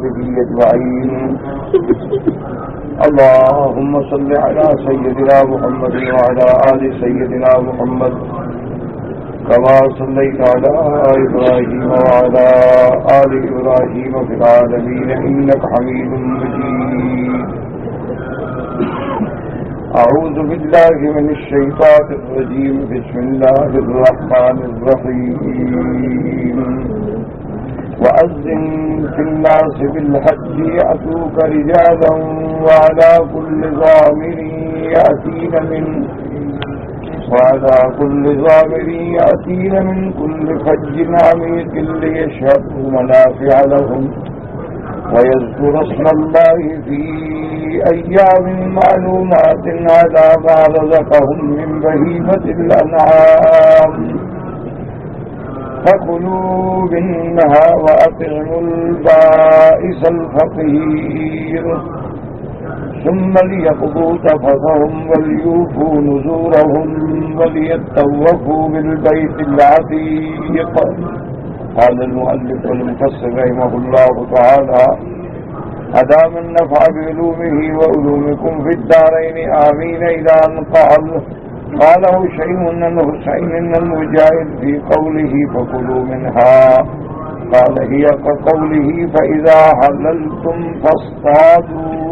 وصحبه أجمعين. اللهم صل على سيدنا محمد وعلى آل سيدنا محمد كما صليت على إبراهيم وعلى آل إبراهيم في العالمين إنك حميد مجيد. أعوذ بالله من الشيطان الرجيم. بسم الله الرحمن الرحيم. وأذن في الناس بالحج يأتوك رجالا وعلى كل ضامر يأتين من كل فج عميق ليشهدوا منافع لهم ويذكر اسم الله في أيام معلومات على ما رزقهم من بهيمة الأنعام فكلوا منها وأطعموا البائس الفقير ثم ليقضوا تفثهم وليوفوا نذورهم وليطوفوا بالبيت العتيق. قال المؤلف والمفسر رحمه الله تعالى: أدام النفع بعلومه وعلومكم في الدارين آمين. إلى أن قال حسين المجاهد في قوله فكلوا منها قال هي كقوله فإذا حللتم فاصطادوا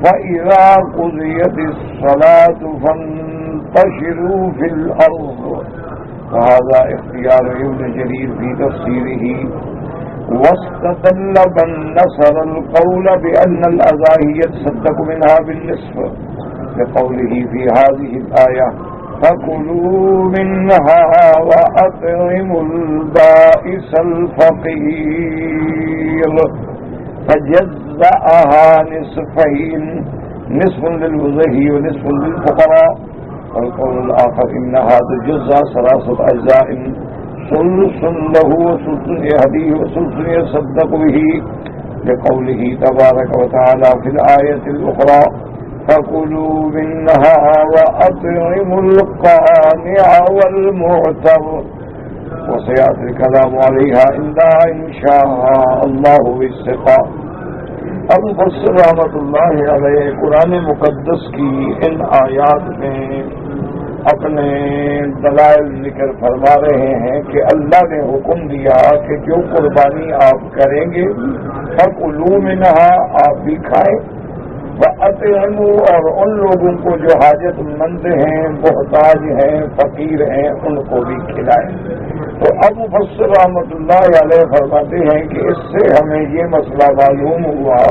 فإذا قضيت الصلاة فانتشروا في الأرض. وهذا اختيار ابن جرير في تفسيره. واستدل من نصر القول بأن الأذى يتصدق منها بالنصف لقوله في هذه الآية فكلوا منها وأطعموا البائس الفقير فجزأها نصفين، نصف للوضعي ونصف للفقراء. والقول الآخر إنها تجزى 3 أجزاء، ثلث له وثلث يهديه وثلث يصدق به لقوله تبارك وتعالى في الآية الأخرى فكلوا منها وأطعموا القانع والمعتر. وسيأتي الكلام عليها إن شاء الله بالسقاء. اب مفسر رحمۃ اللہ علیہ قرآن مقدس کی ان آیات میں اپنے دلائل ذکر فرما رہے ہیں کہ اللہ نے حکم دیا کہ جو قربانی آپ کریں گے فَكُلُوا مِنْهَا، آپ بھی کھائیں، وَأَطْعِمُوا، اور ان لوگوں کو جو حاجت مند ہیں، محتاج ہیں، فقیر ہیں، ان کو بھی کھلائیں۔ تو اب مفسر رحمۃ اللہ علیہ فرماتے ہیں کہ اس سے ہمیں یہ مسئلہ معلوم ہوا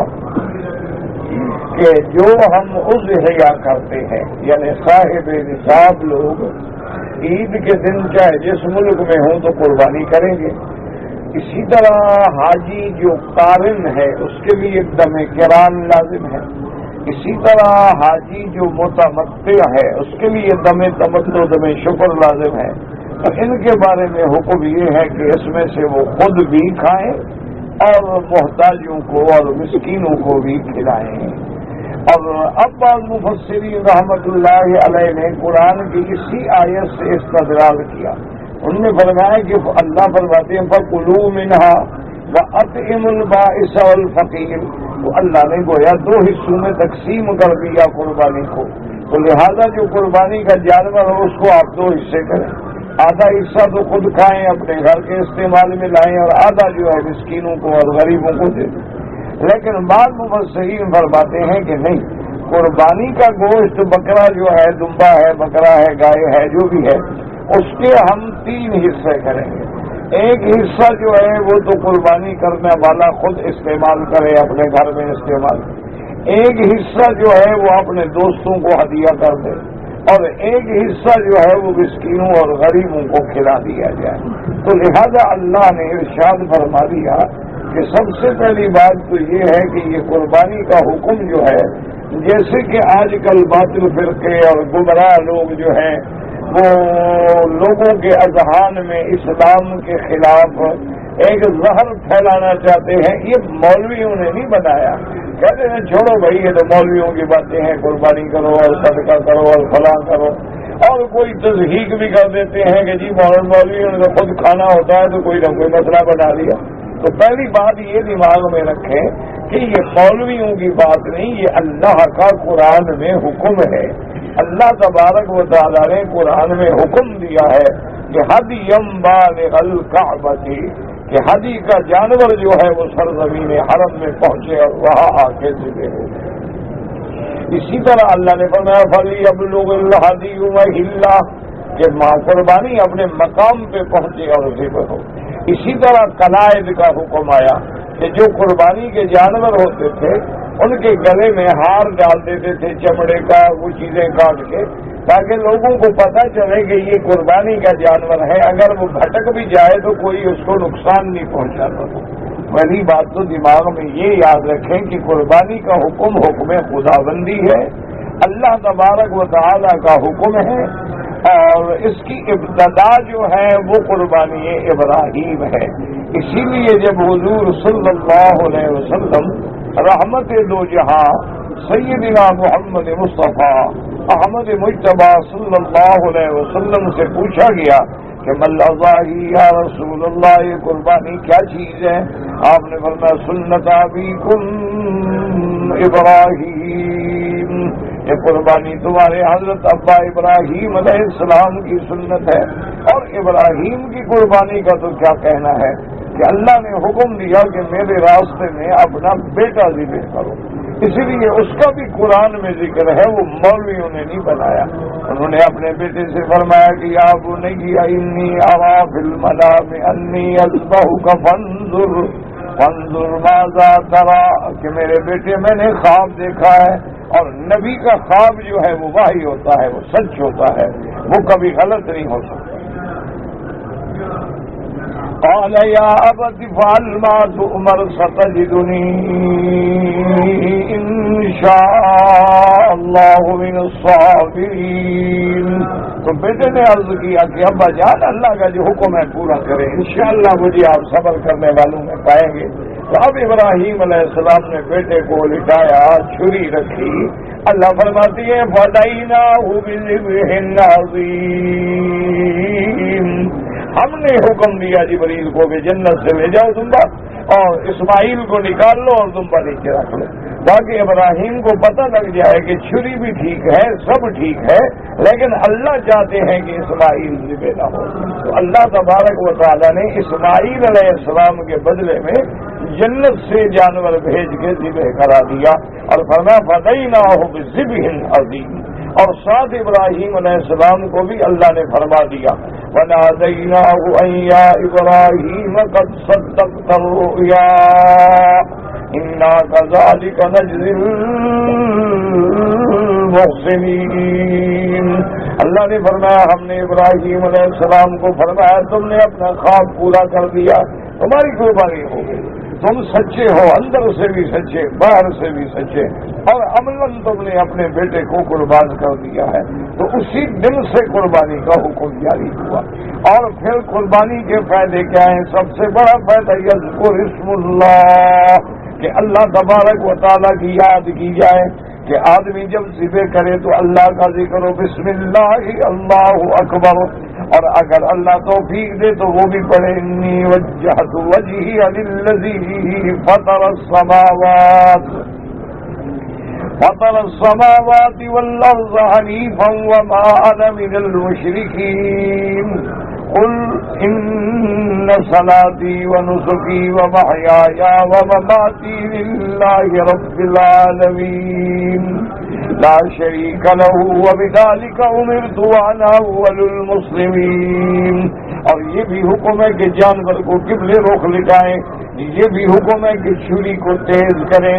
کہ جو ہم اضحیہ کرتے ہیں، یعنی صاحب نصاب لوگ عید کے دن چاہے جس ملک میں ہوں تو قربانی کریں گے۔ اسی طرح حاجی جو قارن ہے اس کے لیے دم کران لازم ہے۔ اسی طرح حاجی جو متمتع ہے اس کے لیے دم تمتع دم شکر لازم ہے۔ تو ان کے بارے میں حکم یہ ہے کہ اس میں سے وہ خود بھی کھائیں اور محتاجوں کو اور مسکینوں کو بھی کھلائیں۔ اور اب بعض مفسرین رحمۃ اللہ علیہ نے قرآن کی اسی آیت سے استدلال کیا۔ انہوں نے فرمایا کہ اللہ فرماتے ہیں فَكُلُوا مِنْهَا وَأَطْعِمُوا الْبَائِسَ وَالْفَقِيرَ، تو اللہ نے گویا 2 حصوں میں تقسیم کر دیا قربانی کو، تو لہذا جو قربانی کا جانور ہو اس کو آپ 2 حصے کریں، آدھا حصہ تو خود کھائیں اپنے گھر کے استعمال میں لائیں اور آدھا جو ہے مسکینوں کو اور غریبوں کو دے دیں۔ لیکن بعض مفسرین فرماتے ہیں کہ نہیں، قربانی کا گوشت بکرا جو ہے، دمبا ہے، بکرا ہے، گائے ہے، جو بھی ہے، اس کے ہم 3 حصے کریں گے۔ ایک حصہ جو ہے وہ تو قربانی کرنے والا خود استعمال کرے، اپنے گھر میں استعمال، ایک حصہ جو ہے وہ اپنے دوستوں کو ہدیہ کر دے، اور ایک حصہ جو ہے وہ مسکینوں اور غریبوں کو کھلا دیا جائے۔ تو لہذا اللہ نے ارشاد فرما دیا کہ سب سے پہلی بات تو یہ ہے کہ یہ قربانی کا حکم جو ہے، جیسے کہ آج کل باطل فرقے اور گمراہ لوگ جو ہیں وہ لوگوں کے اذہان میں اسلام کے خلاف ایک زہر پھیلانا چاہتے ہیں، یہ مولویوں نے نہیں بنایا۔ کہتے ہیں چھوڑو بھائی یہ تو مولویوں کی باتیں ہیں، قربانی کرو اور صدقہ کرو اور فلاں کرو، اور کوئی تضحیق بھی کر دیتے ہیں کہ جی مولویوں نے تو خود کھانا ہوتا ہے تو کوئی نہ کوئی مسئلہ بنا لیا۔ تو پہلی بات یہ دماغ میں رکھیں کہ یہ مولویوں کی بات نہیں، یہ اللہ کا قرآن میں حکم ہے۔ اللہ تبارک و تعالیٰ نے قرآن میں حکم دیا ہے کہ ہدیم بالغ الکعبۃ، کہ ہدی کا جانور جو ہے وہ سرزمین حرم میں پہنچے اور وہاں آ کے ذبح ہو۔ اسی طرح اللہ نے فرمایا فَلْيَبْلُغِ الْهَدْيُ مَحِلَّهُ، کہ ماں قربانی اپنے مقام پہ پہنچے اور ذبح ہو۔ اسی طرح قلائد کا حکم آیا کہ جو قربانی کے جانور ہوتے تھے ان کے گلے میں ہار ڈال دیتے تھے چمڑے کا، وہ چیزیں کاٹ کے، تاکہ لوگوں کو پتہ چلے کہ یہ قربانی کا جانور ہے، اگر وہ بھٹک بھی جائے تو کوئی اس کو نقصان نہیں پہنچاتا تھا۔ پہلی بات تو دماغ میں یہ یاد رکھیں کہ قربانی کا حکم حکم خداوندی ہے، اللہ تبارک و تعالی کا حکم ہے، اور اس کی ابتدا جو ہے وہ قربانی ابراہیم ہے۔ اسی لیے جب حضور صلی اللہ علیہ وسلم رحمت دو جہاں سیدنا محمد مصطفیٰ احمد مجتبیٰ صلی اللہ علیہ وسلم سے پوچھا گیا کہ ملاضاہی یا رسول اللہ، یہ قربانی کیا چیز ہے؟ آپ نے فرمایا سنت ابیکم ابراہیم، یہ قربانی تمہارے حضرت ابا ابراہیم علیہ السلام کی سنت ہے۔ اور ابراہیم کی قربانی کا تو کیا کہنا ہے کہ اللہ نے حکم دیا کہ میرے راستے میں اپنا بیٹا ذبح کرو، اسی لیے اس کا بھی قرآن میں ذکر ہے، وہ مولویوں نے نہیں بنایا۔ انہوں نے اپنے بیٹے سے فرمایا کہ یا بنی انی اری فی المنام انی اذبحک فانظر ماذا تری، کہ میرے بیٹے میں نے خواب دیکھا ہے، اور نبی کا خواب جو ہے وہ وحی ہوتا ہے، وہ سچ ہوتا ہے، وہ کبھی غلط نہیں ہو سکتا۔ قال یا ابت افعل ما تؤمر ستجدنی ان شاء اللہ من الصابرین، تو بیٹے نے عرض کیا کہ ابا جان اللہ کا جو حکم ہے پورا کریں، انشاءاللہ مجھے آپ صبر کرنے والوں میں پائیں گے۔ تو اب ابراہیم علیہ السلام نے بیٹے کو لٹایا، چھری رکھی، اللہ فرماتی ہے فَدَيْنَاهُ بِذِبْحٍ عَظِيمٍ، ہم نے حکم دیا جبریل کو کہ جنت سے لے جاؤ دمبا، اور اسماعیل کو نکال لو اور دمبا نیچے رکھ لو، تاکہ ابراہیم کو پتہ لگ جائے کہ چھری بھی ٹھیک ہے، سب ٹھیک ہے، لیکن اللہ چاہتے ہیں کہ اسماعیل ذبح نہ ہو۔ تو اللہ تبارک و تعالیٰ نے اسماعیل علیہ السلام کے بدلے میں جنت سے جانور بھیج کے ذبح کرا دیا، اور فرمایا فَدَيْنَاهُ بِذِبْحٍ عَظِيمٍ، اور ساتھ ابراہیم علیہ السلام کو بھی اللہ نے فرما دیا وَنَادَيْنَاهُ أَن يَا إِبْرَاهِيمَ قَدْ صَدَّقْتَ الرُّؤْيَا إِنَّا كَذَلِكَ نَجْزِي الْمُحْسِنِينَ، اللہ نے فرمایا ہم نے ابراہیم علیہ السلام کو فرمایا تم نے اپنا خواب پورا کر دیا، تمہاری قربانی ہو گئی، تم سچے ہو، اندر سے بھی سچے، باہر سے بھی سچے، اور عملاً تم نے اپنے بیٹے کو قربان کر دیا ہے۔ تو اسی دن سے قربانی کا حکم جاری ہوا۔ اور پھر قربانی کے فائدے کیا ہیں؟ سب سے بڑا فائدہ یذکر اسم اللہ، کہ اللہ تبارک و تعالیٰ کی یاد کی جائے، کہ آدمی جب ذبح کرے تو اللہ کا ذکر ہو، بسم اللہ اللہ اکبر، اور اگر اللہ توفیق دے تو وہ بھی پڑھے انی وجہت وجہی للذی فطر السماوات والارض حنیفا وما انا من المشرکین قل ان صلاتي ونسكي ومحياي ومماتي لله رب العالمين لا شريك له وبذلك امرت وانا اول المسلمين، اور یہ بھی حکم ہے کہ جانور کو قبلے رخ لٹائیں، یہ بھی حکم ہے کہ چھری کو تیز کریں،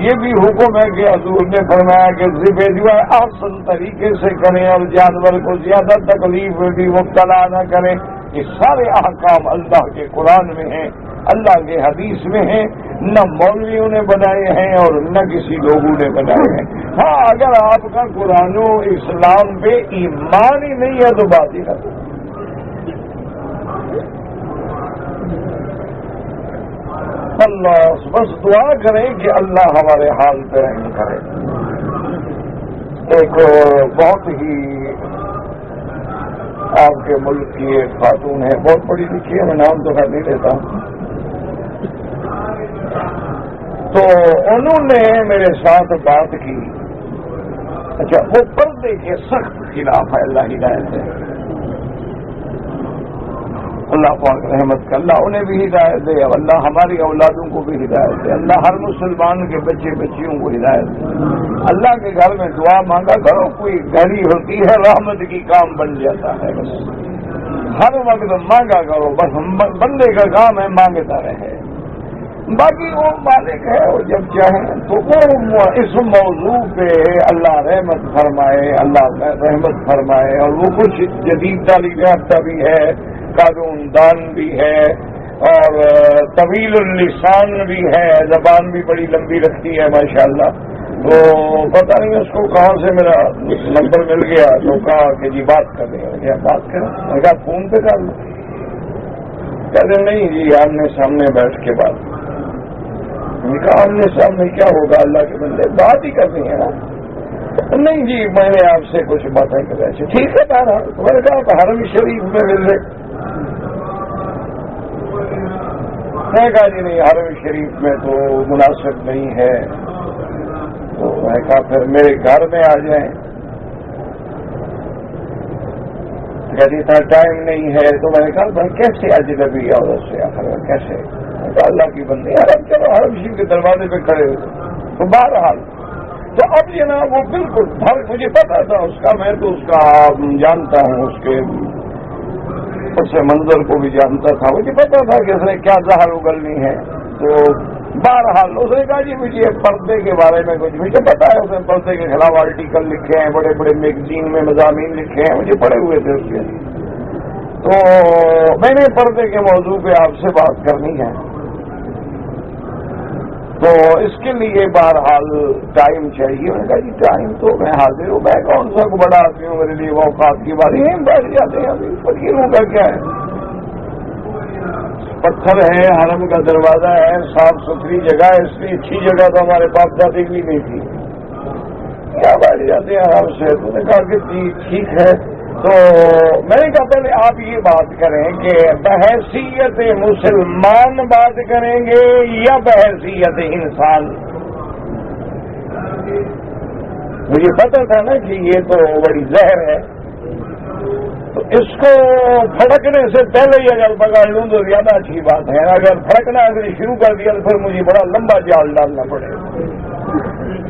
یہ بھی حکم ہے کہ حضور نے فرمایا کہ ذبح جو ہے آسان طریقے سے کریں اور جانور کو زیادہ تکلیف میں بھی مبتلا نہ کریں۔ یہ سارے احکام اللہ کے قرآن میں ہیں، اللہ کے حدیث میں ہیں، نہ مولویوں نے بنائے ہیں اور نہ کسی لوگوں نے بنائے ہیں۔ ہاں اگر آپ کا قرآن و اسلام پہ ایمان ہی نہیں ہے تو بات ہی نہیں۔ اللہ بس دعا کریں کہ اللہ ہمارے حال پہ رحم کرے۔ ایک بہت ہی آپ کے ملک کی ایک خاتون ہے، بہت پڑھی لکھی ہے، میں نام تو خیر نہیں لیتا، تو انہوں نے میرے ساتھ بات کی. اچھا وہ پردے کے سخت خلاف ہے. اللہ ہدایت ہے, اللہ پاک رحمت کا, اللہ انہیں بھی ہدایت دے, اللہ ہماری اولادوں کو بھی ہدایت دے, اللہ ہر مسلمان کے بچے بچیوں کو ہدایت دے. اللہ کے گھر میں دعا مانگا کرو, کوئی گھڑی ہوتی ہے رحمت کی کام بن جاتا ہے. بس ہر وقت مانگا کرو, بس بندے کا کام ہے مانگتا رہے, باقی وہ مالک ہے وہ جب چاہیں. تو وہ اس موضوع پہ اللہ رحمت فرمائے, اللہ رحمت فرمائے. اور وہ کچھ جدید تعلیم یافتہ بھی ہے, قانون دان بھی ہے, اور طویل اللسان بھی ہے, زبان بھی بڑی لمبی رکھتی ہے ماشاءاللہ. تو پتہ نہیں اس کو کہاں سے میرا نمبر مل گیا, تو کہا کہ جی بات کر رہے ہیں, بات کریں. میں کہا فون پہ کر لوں. کہتے نہیں جی آمنے سامنے بیٹھ کے بات. میں کہا آمنے سامنے کیا ہوگا, اللہ کے بندے بات ہی کرنی ہے نا. نہیں جی میں نے آپ سے کچھ باتیں کر رہے تھے. ٹھیک ہے بہرحال, میں نے کہا حرم شریف میں مل رہے. میں کہا جی نہیں حرم شریف میں تو مناسب نہیں ہے. تو میں کہا پھر میرے گھر میں آ جائیں. کہتی اتنا ٹائم نہیں ہے. تو میں نے کہا بھائی کیسے اجنبی عورت سے آخر کیسے. میں کہا اللہ کی بندی حرم, چلو حرم شریف کے دروازے پہ کھڑے ہوئے. تو بہرحال تو اب جناب وہ بالکل مجھے پتا تھا اس کا, میں تو اس کا جانتا ہوں, اس کے اس منظر کو بھی جانتا تھا. مجھے پتا تھا کہ اس نے کیا زہر اگلنی ہے. تو بہرحال اس نے کہا جی مجھے پردے کے بارے میں کچھ, مجھے پتا ہے اس نے پردے کے خلاف آرٹیکل لکھے ہیں, بڑے بڑے میگزین میں مضامین لکھے ہیں, مجھے پڑے ہوئے تھے اس کے. تو میں نے پردے کے موضوع پہ آپ سے بات کرنی ہے. تو اس کے لیے بہرحال ٹائم چاہیے. میں نے کہا جی ٹائم تو میں حاضر ہوں, میں کون سا بڑا آدمی ہوں, میرے لیے اوقات کی بات نہیں. بیٹھ جاتے ہیں, ابھی فقیروں کا کیا ہے. پتھر ہے, حرم کا دروازہ ہے, صاف ستھری جگہ ہے, اس لیے اچھی جگہ تو ہمارے باپ دادی بھی نہیں تھی. کیا بیٹھ جاتے ہیں آرام سے. تو نے کہا کہ جی ٹھیک ہے. تو میں نے کہا پہلے آپ یہ بات کریں کہ بحیثیت مسلمان بات کریں گے یا بحیثیت انسان. مجھے پتا تھا نا کہ یہ تو بڑی زہر ہے, تو اس کو پھڑکنے سے پہلے ہی اگر پکڑ لوں تو زیادہ اچھی بات ہے. اگر پھڑکنا اگر شروع کر دیا تو پھر مجھے بڑا لمبا جال ڈالنا پڑے گا.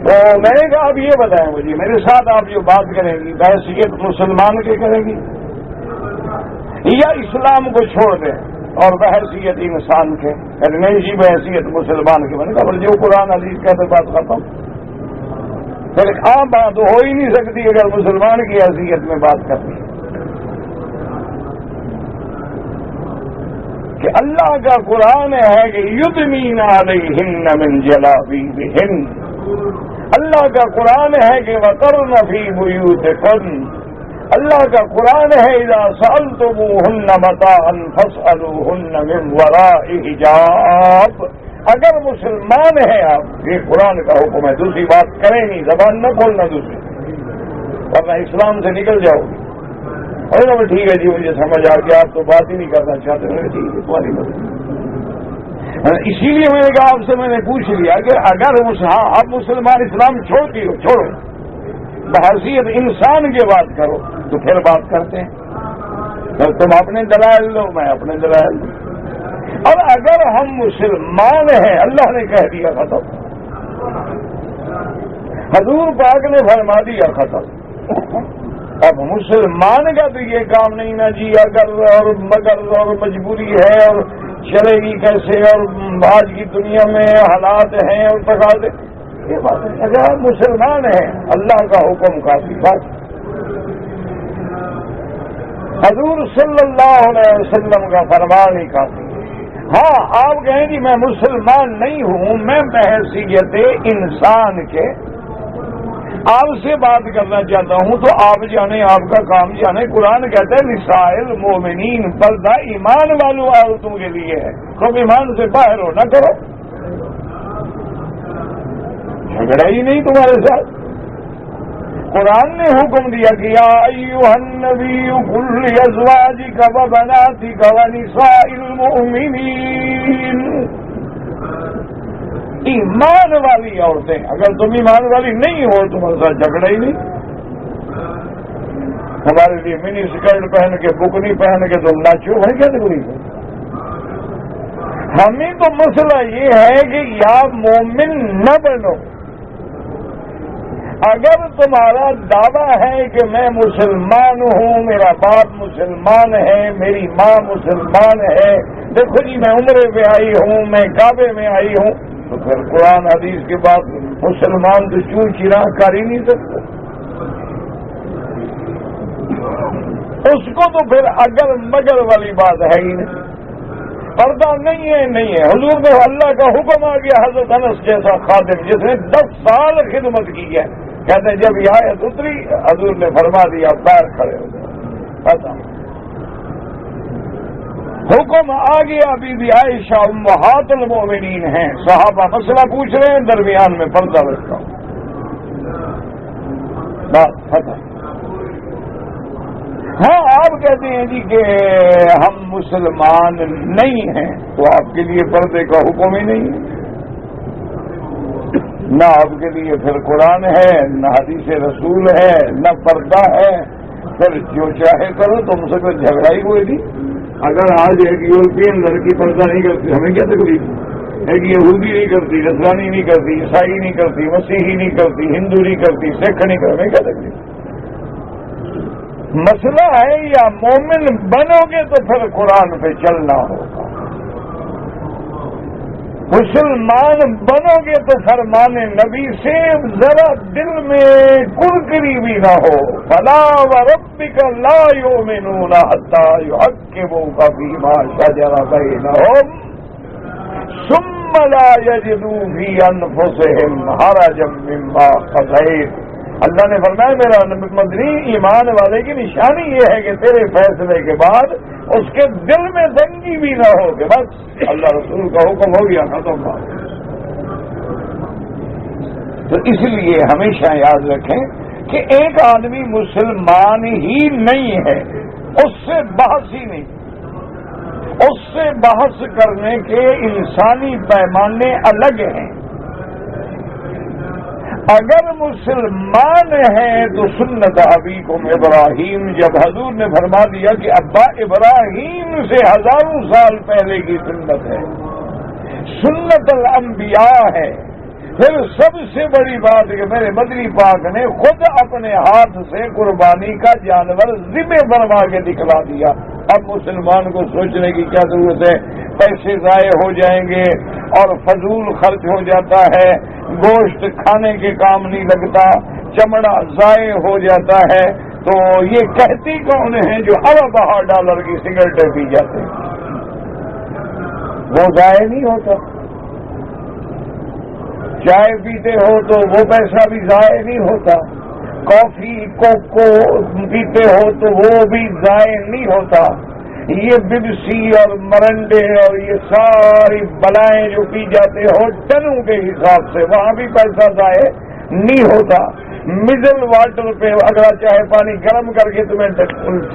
تو میں نے کہا آپ یہ بتائیں مجھے, میرے ساتھ آپ جو بات کریں گی بحیثیت مسلمان کے کریں گی یا اسلام کو چھوڑ دیں اور بحیثیت انسان کے. نہیں جی بحیثیت مسلمان کے. میں نے کہا جو قرآن حدیث کہتے بات ختم. پھر ایک عام بات ہو ہی نہیں سکتی اگر مسلمان کی حیثیت میں بات کرنی ہے. کہ اللہ کا قرآن ہے کہ یدنین علیہن من جلابیبہن. اللہ کا قرآن ہے کہ وقرن فی بیوتکن. اللہ کا قرآن ہے اذا سألتموہن متاعا فاسألوہن من وراء حجاب. اگر مسلمان ہیں آپ, یہ قرآن کا حکم ہے, دوسری بات کریں نہیں, زبان نہ کھولنا دوسری, ورنہ اسلام سے نکل جاؤ گے. اور ٹھیک ہے جی مجھے سمجھ آ گیا, آپ تو بات ہی نہیں کرنا چاہتے. ٹھیک ہے تمہاری بات. اسی لیے میں نے کہا آپ سے, میں نے پوچھ لیا کہ اگر آپ مسلمان اسلام چھوڑتی ہو, چھوڑو, بحیثیت انسان کی بات کرو, تو پھر بات کرتے ہیں. پھر تم اپنے دلائل لو, میں اپنے دلائل لوں. اور اگر ہم مسلمان ہیں, اللہ نے کہہ دیا ختم, حضور پاک نے فرما دیا ختم. اب مسلمان کا تو یہ کام نہیں نا جی, اگر اور مگر اور مجبوری ہے اور چلے گی کیسے, اور آج کی دنیا میں حالات ہیں اور تقاضے, یہ بات ہے. اگر آپ مسلمان ہیں اللہ کا حکم کافی. بات حضور صلی اللہ علیہ وسلم کا فرمان ہی کافی ہے. ہاں آپ کہیں کہ میں مسلمان نہیں ہوں, میں بحیثیت انسان کے آپ سے بات کرنا چاہتا ہوں, تو آپ جانے, آپ کا کام جانے. قرآن کہتا ہے نسائل مومنین, پردہ ایمان والوں عورتوں کے لیے ہے, تم ایمان سے باہر ہو نہ کرو. جھگڑا ہی نہیں تمہارے ساتھ. قرآن نے حکم دیا کہ یا ایھا النبی قل لازواجک وبناتک ونساء المؤمنین. ایمان والی عورتیں، اگر تم ایمان والی نہیں ہو تمہارے ساتھ جھگڑا ہی نہیں. ہمارے لیے منی اسکرٹ پہن کے بکنی پہن کے تم ناچو ہے کیا تکلیف ہے؟ ہمیں تو مسئلہ یہ ہے کہ یا مومن نہ بنو. اگر تمہارا دعویٰ ہے کہ میں مسلمان ہوں، میرا باپ مسلمان ہے، میری ماں مسلمان ہے، دیکھو جی میں عمرے پہ آئی ہوں، میں کعبے میں آئی ہوں، تو پھر قرآن حدیث کے بعد مسلمان تو چون چراغ کر ہی نہیں سکتے. اس کو تو پھر اگر مگر والی بات ہے ہی نہیں. پردہ نہیں ہے. حضور نے اللہ کا حکم آ گیا. حضرت انس جیسا خادم جس نے 10 سال خدمت کی ہے، کہتے ہیں جب یہ آیت اتری حضور نے فرما دیا باہر کھڑے ہو گئے. پتہ حکم آ گیا. بی بی عائشہ امہات المومنین ہیں، صحابہ مسئلہ پوچھ رہے ہیں، درمیان میں پردہ رکھتا ہوں. بات ختم. ہاں آپ کہتے ہیں جی کہ ہم مسلمان نہیں ہیں، تو آپ کے لیے پردے کا حکم ہی نہیں ہے. نہ آپ کے لیے پھر قرآن ہے، نہ حدیث رسول ہے، نہ پردہ ہے. پھر جو چاہے کرو، تم سے کوئی جھگڑا ہی ہوئے گی. اگر آج ایک یورپین لڑکی پردہ نہیں کرتی، ہمیں کیا تکلیف ہے؟ ایک یہودی نہیں کرتی، نصرانی نہیں کرتی، عیسائی نہیں کرتی، مسیحی نہیں کرتی، ہندو نہیں کرتی، سکھ نہیں کرتی، ہمیں کیا تکلیف؟ مسئلہ ہے یا مومن بنو گے تو پھر قرآن پہ چلنا ہوگا، مسلمان بنو گے تو فرمان نبی سے ذرا دل میں کرکری بھی نہ ہو. فلا وربک لا یؤمنون حتی یحکموک فیما شجر بینہم ثم لا یجدوا فی انفسہم حرجا مما قضیت. اللہ نے فرمایا میرا مدنی ایمان والے کی نشانی یہ ہے کہ تیرے فیصلے کے بعد اس کے دل میں دنگی بھی نہ ہو کہ بس اللہ رسول کا حکم ہو گیا ختم بات. تو اس لیے ہمیشہ یاد رکھیں کہ ایک آدمی مسلمان ہی نہیں ہے، اس سے بحث ہی نہیں. اس سے بحث کرنے کے انسانی پیمانے الگ ہیں. اگر مسلمان ہیں تو سنت ابیکم ابراہیم، جب حضور نے فرما دیا کہ ابا ابراہیم سے 1000 سال پہلے کی سنت ہے، سنت الانبیاء ہے. پھر سب سے بڑی بات کہ میرے مدنی پاک نے خود اپنے ہاتھ سے قربانی کا جانور ذبح بنوا کے دکھلا دیا. اب مسلمان کو سوچنے کی کیا ضرورت ہے؟ پیسے ضائع ہو جائیں گے اور فضول خرچ ہو جاتا ہے، گوشت کھانے کے کام نہیں لگتا، چمڑا ضائع ہو جاتا ہے. تو یہ کہتی کون ہیں جو $1,000 کی سگریٹیں پی جاتے ہیں؟ وہ ضائع نہیں ہوتا. چائے پیتے ہو تو وہ پیسہ بھی ضائع نہیں ہوتا. کافی کوکو پیتے ہو تو وہ بھی ضائع نہیں ہوتا. یہ ببسی اور مرنڈے اور یہ ساری بلائیں جو پی جاتے ہو ٹنوں کے حساب سے، وہاں بھی پیسہ ضائع نہیں ہوتا. مڈل واٹر پہ اگر چاہے پانی گرم کر کے تمہیں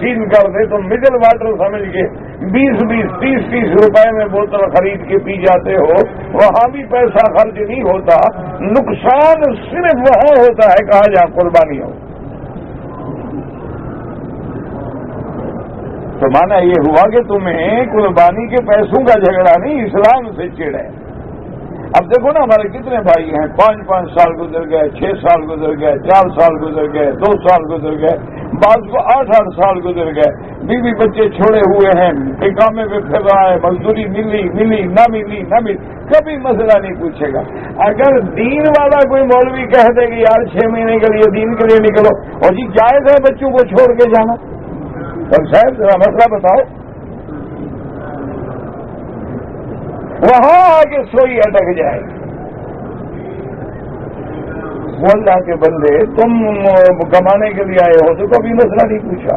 سین کر دے تو مڈل واٹر سمجھ کے 20-20 30-30 روپے میں بوتل خرید کے پی جاتے ہو، وہاں بھی پیسہ خرچ نہیں ہوتا. نقصان صرف وہاں ہوتا ہے کہاں جہاں قربانی ہو. تو مانا یہ ہوا کہ تمہیں قربانی کے پیسوں کا جھگڑا نہیں، اسلام سے چڑ ہے. اب دیکھو نا ہمارے کتنے بھائی ہیں، 5 سال گزر گئے، 6 سال گزر گئے، 4 سال گزر گئے، 2 سال گزر گئے، بعض کو 8 سال گزر گئے، بیوی بچے چھوڑے ہوئے ہیں، اقامے پہ پھر رہا ہے، مزدوری ملی نہ ملی، کبھی مسئلہ نہیں پوچھے گا. اگر دین والا کوئی مولوی کہہ دے کہ یار 6 مہینے کے لیے دین کے لیے نکلو، اور جی جائز ہے بچوں کو چھوڑ کے جانا، تو صاحب ذرا مسئلہ بتاؤ. وہاں آگے سوئی اٹک جائے. وہ اللہ کے بندے تم کمانے کے لیے آئے ہو تو کبھی مسئلہ نہیں پوچھا.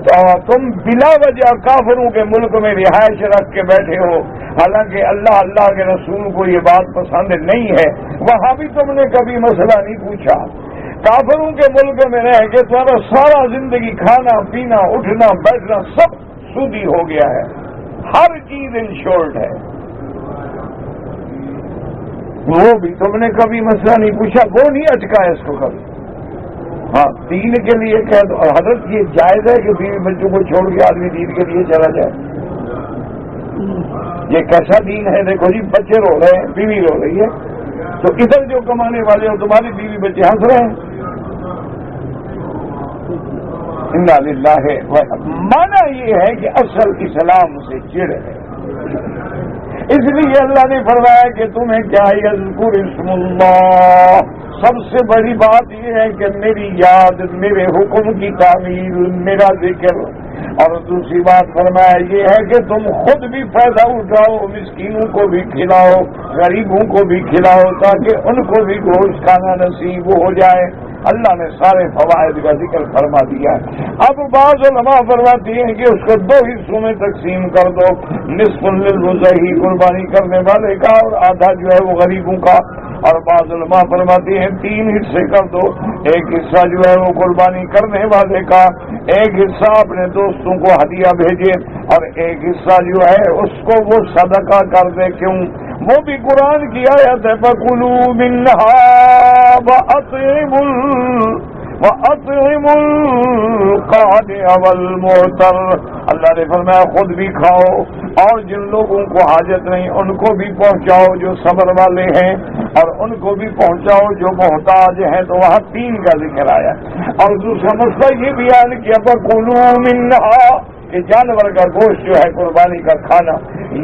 تو تم بلا وجہ کافروں کے ملک میں رہائش رکھ کے بیٹھے ہو، حالانکہ اللہ کے رسول کو یہ بات پسند نہیں ہے، وہاں بھی تم نے کبھی مسئلہ نہیں پوچھا. کافروں کے ملک میں رہ کے تمہارا سارا زندگی کھانا پینا اٹھنا بیٹھنا سب سودی ہو گیا ہے، ہر چیز انشورڈ ہے. وہ بھی تم نے کبھی مسئلہ نہیں پوچھا، وہ نہیں اٹکا اس کو کبھی. ہاں دین کے لیے کہہ دو. اور حضرت یہ جائز ہے کہ بیوی بچوں کو چھوڑ کے آدمی دین کے لیے چلا جائے؟ یہ کیسا دین ہے؟ دیکھو جی بچے رو رہے ہیں، بیوی رو رہی ہے، تو ادھر جو کمانے والے ہو تمہاری بیوی بچے ہنس رہے ہیں. انا للہ. مانا یہ ہے کہ اصل اسلام سے چڑ ہے. اس لیے اللہ نے فرمایا کہ تمہیں کیا یذکر اسم اللہ، سب سے بڑی بات یہ ہے کہ میری یاد، میرے حکم کی تعمیل، میرا ذکر. اور دوسری بات فرمایا یہ ہے کہ تم خود بھی فائدہ اٹھاؤ، مسکینوں کو بھی کھلاؤ، غریبوں کو بھی کھلاؤ، تاکہ ان کو بھی گوشت کھانا نصیب ہو جائے. اللہ نے سارے فوائد کا ذکر فرما دیا. اب بعض علماء فرماتی ہیں کہ اس کو دو حصوں میں تقسیم کر دو، نصف للمضحی قربانی کرنے والے کا اور آدھا جو ہے وہ غریبوں کا. اور بعض علماء فرماتی ہیں 3 حصے کر دو، ایک حصہ جو ہے وہ قربانی کرنے والے کا، ایک حصہ اپنے دوستوں کو ہدیہ بھیجے، اور ایک حصہ جو ہے اس کو وہ صدقہ کر دے. کیوں؟ وہ بھی قرآن کی آیت ہے فَكُلُوا مِنْهَا وَأَطْعِمُوا الْقَانِعَ وَالْمُعْتَرَّ. اللہ نے فرمایا خود بھی کھاؤ اور جن لوگوں کو حاجت نہیں ان کو بھی پہنچاؤ جو صبر والے ہیں، اور ان کو بھی پہنچاؤ جو محتاج ہیں. تو وہاں 3 کا ذکر آیا. اور دوسرا مسئلہ یہ بیان کیا فَكُلُوا مِنْهَا کہ جانور کا گوشت جو ہے قربانی کا کھانا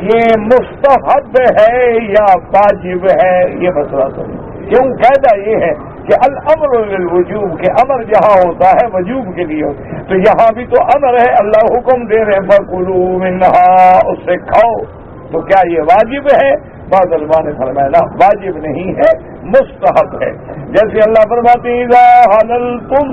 یہ مستحب ہے یا واجب ہے، یہ مسئلہ سمجھ. کیوں؟ قاعدہ یہ ہے کہ الامر للوجوب، کہ امر جہاں ہوتا ہے وجوب کے لیے ہوتا ہے. تو یہاں بھی تو امر ہے، اللہ حکم دے رہے ہیں فَكُلُوا مِنْهَا، اس سے کھاؤ. تو کیا یہ واجب ہے؟ بعض علماء نے فرمایا نا، واجب نہیں ہے، مستحب ہے. جیسے اللہ فرماتے ہیں اذا حللتم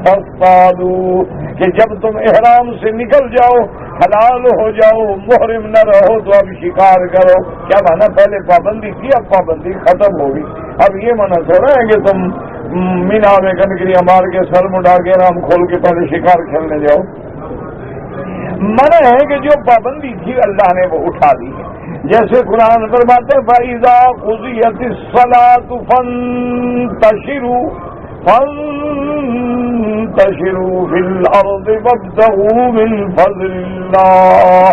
فاصطادوا، کہ جب تم احرام سے نکل جاؤ، حلال ہو جاؤ، محرم نہ رہو تو اب شکار کرو. کیا مانا؟ پہلے پابندی تھی، اب پابندی ختم ہوگی. اب یہ منع ہو رہا ہے کہ تم مینا میں کنکریاں مار کے سر مڈا کے احرام کھول کے پہلے شکار کھیلنے جاؤ. منع ہے کہ جو پابندی تھی اللہ نے وہ اٹھا دی ہے. جیسے قرآن فرماتے ہیں فَإِذَا قُضِيَتِ الصَّلَاةُ فَانتَشِرُوا فِي الْأَرْضِ وَابْتَغُوا مِنْ فَضْلِ اللَّهِ.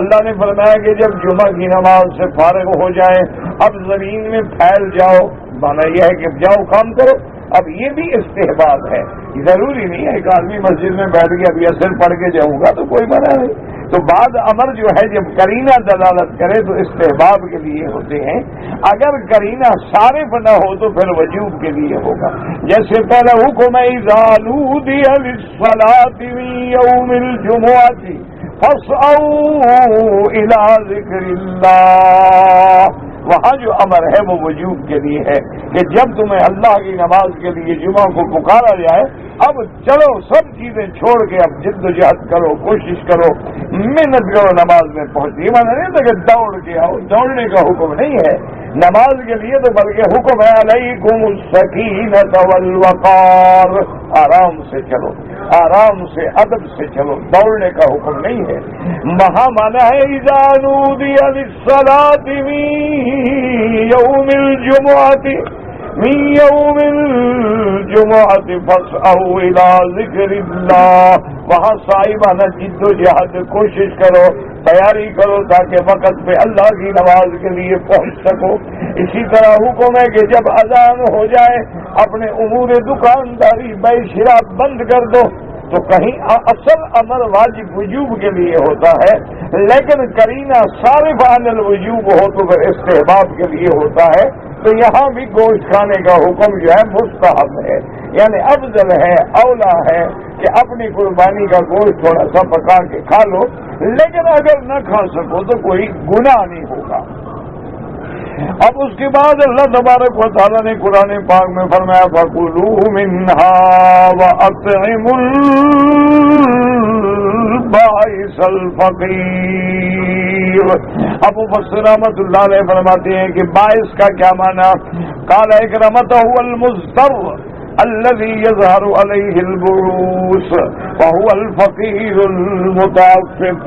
اللہ نے فرمایا کہ جب جمعہ کی نماز سے فارغ ہو جائیں اب زمین میں پھیل جاؤ. مانا یہ ہے کہ جاؤ کام کرو. اب یہ بھی استحباب ہے، ضروری نہیں ہے ایک آدمی مسجد میں بیٹھ کے ابھی اثر پڑھ کے جاؤں گا تو کوئی منع نہیں. تو بعض امر جو ہے جب کرینہ دلالت کرے تو استحباب کے لیے ہوتے ہیں. اگر کرینہ صارف نہ ہو تو پھر وجوب کے لیے ہوگا. جیسے پہلا حکم اذا نودی للصلاة من یوم الجمعۃ فاسعوا الی ذکر اللہ. وہاں جو امر ہے وہ وجوب کے لیے ہے کہ جب تمہیں اللہ کی نماز کے لیے جمعہ کو پکارا جائے اب چلو سب چیزیں چھوڑ کے اب جد و جہد کرو، کوشش کرو، محنت کرو نماز میں پہنچی. یہ مانا نہیں تھا کہ دوڑ کے آؤ، دوڑنے کا حکم نہیں ہے نماز کے لیے، تو بلکہ حکم ہے علیکم السکینۃ والوقار. آرام سے چلو، آرام سے ادب سے چلو، دوڑنے کا حکم نہیں ہے. وہاں مانا ہے اذا نودی للصلاۃ من یوم الجمعۃ فاسعوا الی ذکر اللہ. وہاں صاحبانہ جد و جہد، کوشش کرو، تیاری کرو تاکہ وقت پہ اللہ کی نماز کے لیے پہنچ سکو. اسی طرح حکم ہے کہ جب اذان ہو جائے اپنے امور دکانداری بے شراب بند کر دو. تو کہیں اصل امر واجب وجوب کے لیے ہوتا ہے، لیکن کرینہ صارف عن الوجوب ہو تو پھر استحباب کے لیے ہوتا ہے. تو یہاں بھی گوشت کھانے کا حکم جو ہے مستحب ہے، یعنی افضل ہے، اولا ہے کہ اپنی قربانی کا گوشت تھوڑا سا پکا کے کھا لو، لیکن اگر نہ کھا سکو تو کوئی گناہ نہیں ہوگا. اب اس کے بعد اللہ تبارک و تعالیٰ نے قرآن پاک میں فرمایا فَكُلُوا مِنْهَا وَأَطْعِمُوا الْبَائِسَ الْفَقِيرَ. اب مفسر رحمۃ اللہ علیہ فرماتے ہیں کہ باعث کا کیا معنی؟ قال اکرمتہ المضطر. الذي يظهر عليه البعوث وهو الفقير المتعفف.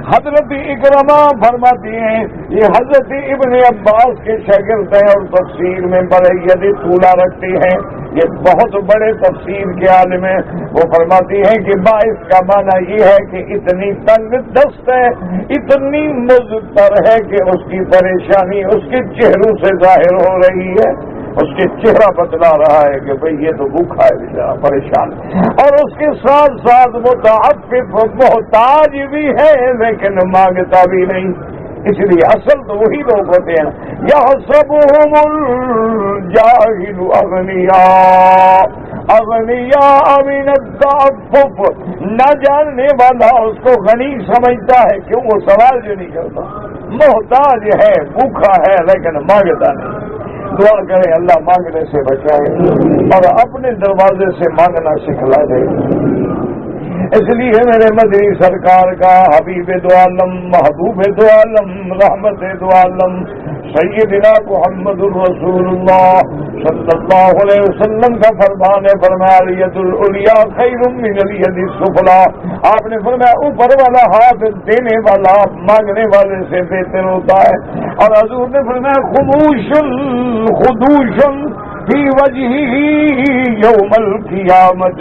حضرت اکرمہ فرماتی ہیں یہ حضرت ابن عباس کے شاگرد ہیں اور تفسیر میں بڑے ید طولہ رکھتی ہیں. یہ بہت بڑے تفسیر کے عالم ہیں. وہ فرماتی ہیں کہ باعث کا معنی یہ ہے کہ اتنی تنگ دست ہے, اتنی مضطر ہے کہ اس کی پریشانی اس کے چہروں سے ظاہر ہو رہی ہے. اس کے چہرہ بتلا رہا ہے کہ بھئی یہ تو بھوکا ہے, بیچارہ پریشان ہے. اور اس کے ساتھ ساتھ متعفف محتاج بھی ہے لیکن مانگتا بھی نہیں. اس لیے اصل تو وہی لوگ ہوتے ہیں یحسبهم الجاہل اغنیاء من التعفف. نہ جاننے والا اس کو غنی سمجھتا ہے. کیوں؟ وہ سوال جو نہیں کرتا, محتاج ہے, بھوکا ہے لیکن مانگتا نہیں. دعا کریں اللہ مانگنے سے بچائے اور اپنے دروازے سے مانگنا سکھلا دے. اس لیے میرے مدنی سرکار کا حبیب دو عالم, محبوب دو عالم, رحمت دو عالم سیدنا محمد الرسول اللہ صلی اللہ علیہ وسلم کا فرمان ہے. فرمایا الید العلیاء خیر من الید السفلی. آپ نے فرمایا اوپر والا ہاتھ دینے والا مانگنے والے سے بہتر ہوتا ہے. اور حضور نے فرمایا خموش فی وجہہ یوم القیامت,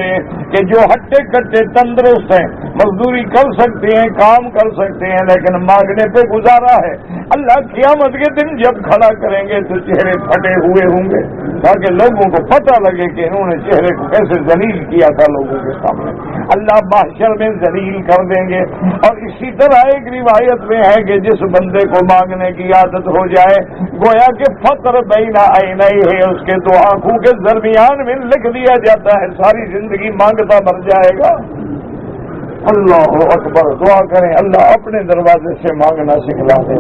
کہ جو ہٹے کٹے تندرست ہیں, مزدوری کر سکتے ہیں, کام کر سکتے ہیں, لیکن مانگنے پہ گزارا ہے, اللہ قیامت کے دن جب کھڑا کریں گے تو چہرے پھٹے ہوئے ہوں گے تاکہ لوگوں کو پتہ لگے کہ انہوں نے چہرے کو کیسے ذلیل کیا تھا لوگوں کے سامنے. اللہ محشر میں ذلیل کر دیں گے. اور اسی طرح ایک روایت میں ہے کہ جس بندے کو مانگنے کی عادت ہو جائے گویا کہ فقر بین عینیہ ہے, اس کے دو آنکھوں کے درمیان میں لکھ دیا جاتا ہے, ساری زندگی مانگتا مر جائے گا. اللہ اکبر. دعا کریں اللہ اپنے دروازے سے مانگنا سکھلا دے.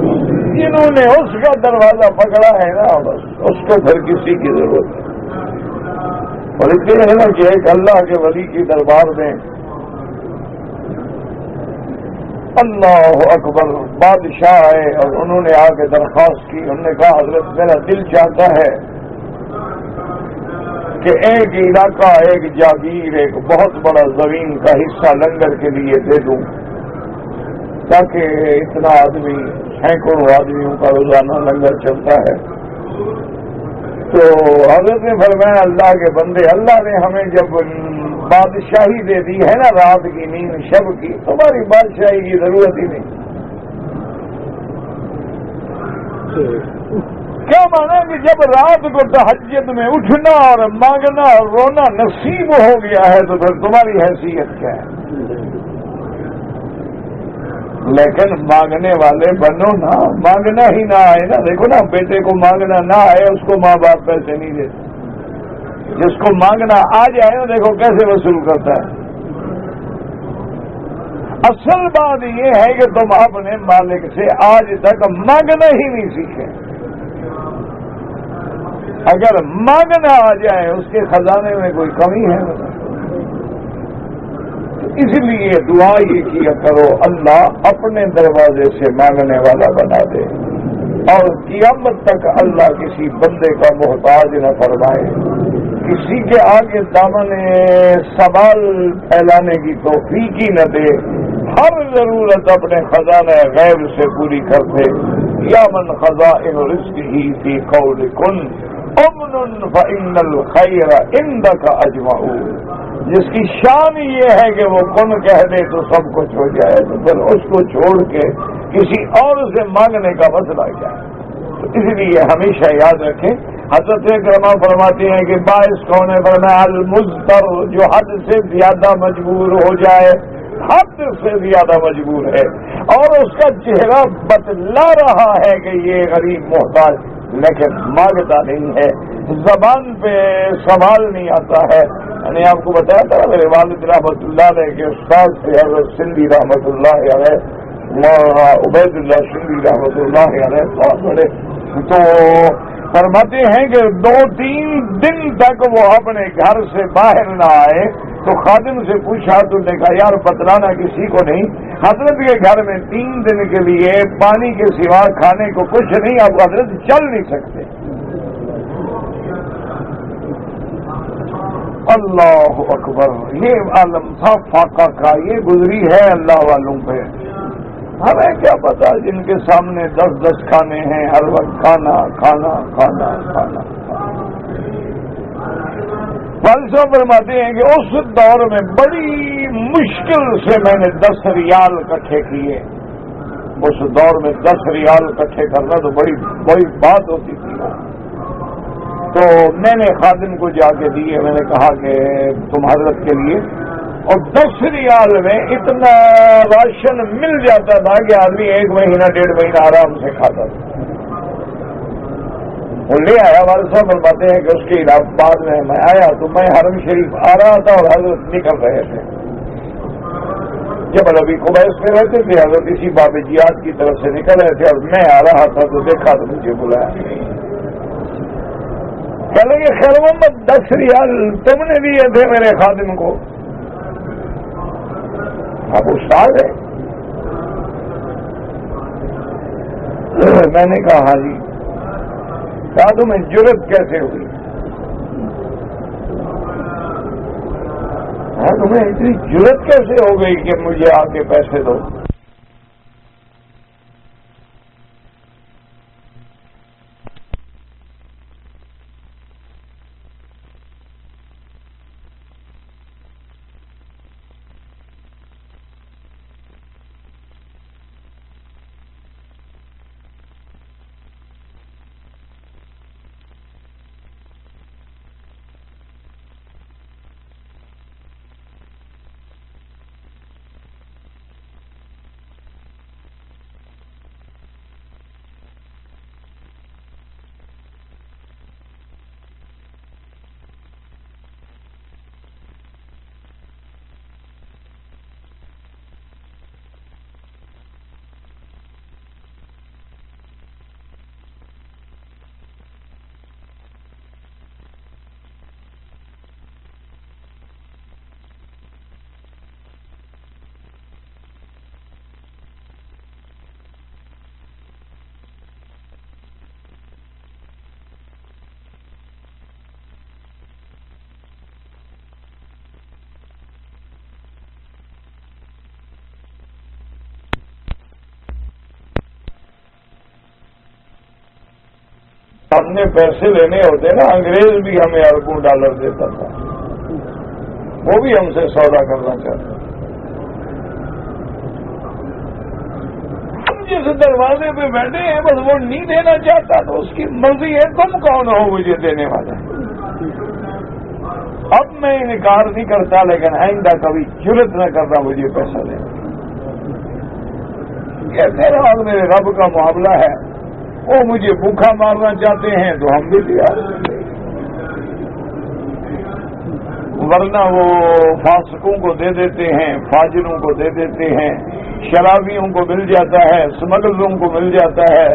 جنہوں نے اس کا دروازہ پکڑا ہے نا بس اس کو پھر کسی کی ضرورت ہے. اور اس لیے ہے نا کہ ایک اللہ کے ولی کی دربار میں اللہ اکبر بادشاہ آئے اور انہوں نے آ کے درخواست کی. انہوں نے کہا حضرت میرا دل چاہتا ہے کہ ایک علاقہ, ایک جاگیر, ایک بہت بڑا زمین کا حصہ لنگر کے لیے دے دوں تاکہ اتنا آدمی, سینکڑوں آدمیوں کا روزانہ لنگر چلتا ہے. تو حضرت نے فرمایا اللہ کے بندے, اللہ نے ہمیں جب بادشاہی دے دی ہے نا رات کی نیند شب کی, تمہاری بادشاہی کی ضرورت ہی نہیں. کیا مانا کہ جب رات کو تہجد میں اٹھنا اور مانگنا اور رونا نصیب ہو گیا ہے تو پھر تمہاری حیثیت کیا ہے؟ لیکن مانگنے والے بنو نا, مانگنا ہی نہ آئے نا. دیکھو نا بیٹے کو مانگنا نہ آئے اس کو ماں باپ پیسے نہیں دیتے. جس کو مانگنا آ جائے نا دیکھو کیسے وصول کرتا ہے. اصل بات یہ ہے کہ تم اپنے مالک سے آج تک مانگنا ہی نہیں سیکھے. اگر مانگنا آ جائے اس کے خزانے میں کوئی کمی ہے اس لیے دعا یہ کیا کرو اللہ اپنے دروازے سے مانگنے والا بنا دے اور قیامت تک اللہ کسی بندے کا محتاج نہ فرمائے, کسی کے آگے دامن سوال پھیلانے کی توفیق ہی نہ دے. ہر ضرورت اپنے خزانہ غیب سے پوری کر دے. یا من خزائن رزقہ فی قول کن امن فإن الخیر عندک اجمع. جس کی شان یہ ہے کہ وہ کن کہہ دے تو سب کچھ ہو جائے, تو پھر اس کو چھوڑ کے کسی اور سے مانگنے کا مسئلہ کیا ہے؟ تو اس لیے ہمیشہ یاد رکھیں حضرت اکرمہ فرماتی ہیں کہ باعث کون ہے؟ فرمایا المضطر, جو حد سے زیادہ مجبور ہو جائے, حد سے زیادہ مجبور ہے اور اس کا چہرہ بتلا رہا ہے کہ یہ غریب محتاج لیکن مانگتا نہیں ہے, زبان پہ سوال نہیں آتا ہے. میں نے آپ کو بتایا تھا میرے والد رحمۃ اللہ علیہ کے استاد سے حضرت سندھی رحمۃ اللہ علیہ, مولانا عبید اللہ سندھی رحمۃ اللہ علیہ بہت بڑے, تو فرماتے ہیں کہ 2-3 دن تک وہ اپنے گھر سے باہر نہ آئے. تو خادم سے پوچھا تو نے کہا یار بتلانا کسی کو نہیں, حضرت کے گھر میں 3 دن کے لیے پانی کے سوا کھانے کو کچھ نہیں, اب حضرت چل نہیں سکتے. اللہ اکبر، یہ عالم تھا فاقہ کا، یہ گزری ہے اللہ والوں پہ۔ ہمیں کیا پتا جن کے سامنے 10 کھانے ہیں، ہر وقت کھانا کھانا کھانا کھانا۔ والد صاحب فرماتے ہیں کہ اس دور میں بڑی مشکل سے میں نے 10 ریال اکٹھے کیے۔ اس دور میں 10 ریال اکٹھے کرنا تو بڑی بات ہوتی تھی۔ تو میں نے خادم کو جا کے دیے، میں نے کہا کہ تم حضرت کے لیے، اور 10 ریال میں اتنا راشن مل جاتا تھا کہ آدمی 1 مہینہ 1.5 مہینہ آرام سے کھاتا تھا۔ وہ لے آیا، والد صاحب فرماتے ہیں کہ اس کے بعد میں آیا تو میں حرم شریف آ رہا تھا اور حضرت نکل رہے تھے۔ جب ابھی قبیس میں رہتے تھے، حضرت اسی باب جیاد کی طرف سے نکل رہے تھے اور میں آ رہا تھا تو دیکھا تو مجھے بلایا، کہنے لگے خیر محمد 10 ریال تم نے دیے تھے میرے خادم کو، اب استاد ہے؟ میں نے کہا ہاں جی۔ کہا تمہیں جرت کیسے ہوئی؟ ہاں تمہیں اتنی جرت کیسے ہو گئی کہ مجھے آ کے پیسے دو؟ ہم نے پیسے لینے ہوتے نا، انگریز بھی ہمیں اربوں ڈالر دیتا تھا، وہ بھی ہم سے سودا کرنا چاہتا۔ ہم جس دروازے پہ بیٹھے ہیں بس وہ نہیں دینا چاہتا تو اس کی مرضی ہے، تم کون ہو مجھے دینے والے؟ اب میں انکار نہیں کرتا، لیکن آئندہ کبھی جرت نہ کرنا مجھے پیسہ دینا۔ یہ میرا اور میرے رب کا معاملہ ہے، وہ مجھے بھوکا مارنا چاہتے ہیں تو ہم بھی تیار ہیں، ورنہ وہ فاسقوں کو دے دیتے ہیں، فاجروں کو دے دیتے ہیں، شرابیوں کو مل جاتا ہے، اسمگلروں کو مل جاتا ہے،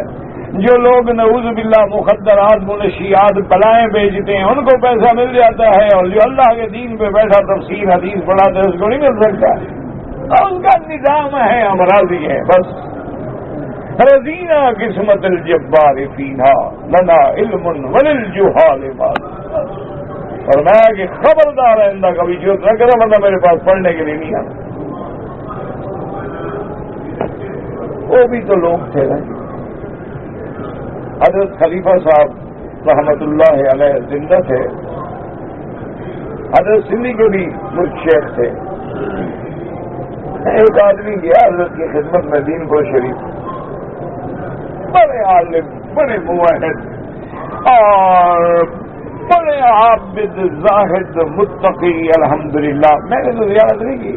جو لوگ نعوذ باللہ مخدرات منشیات بلائیں بیچتے ہیں ان کو پیسہ مل جاتا ہے، اور جو اللہ کے دین پہ بیٹھا تفسیر حدیث پڑھاتا ہے اس کو نہیں مل سکتا۔ اور اس کا نظام ہے، ہم راضی ہیں بس۔ رضینا قسمت الجبار فیہا لنا علم وللجہال مال۔ اور میں کہ خبردار آئندہ کبھی جرت نہ کرا، ورنہ میرے پاس پڑھنے کے لیے نہیں آتا۔ وہ بھی تو لوگ تھے نا۔ حضرت خلیفہ صاحب رحمت اللہ علیہ زندہ تھے، حضرت سندھی کے بھی ملک شیخ تھے۔ ایک آدمی گیا حضرت کی خدمت میں، دین کو شریف، بڑے عالم، بڑے موحد اور بڑے عابد زاہد متقی، الحمدللہ۔ میں نے تو زیارت نہیں کی،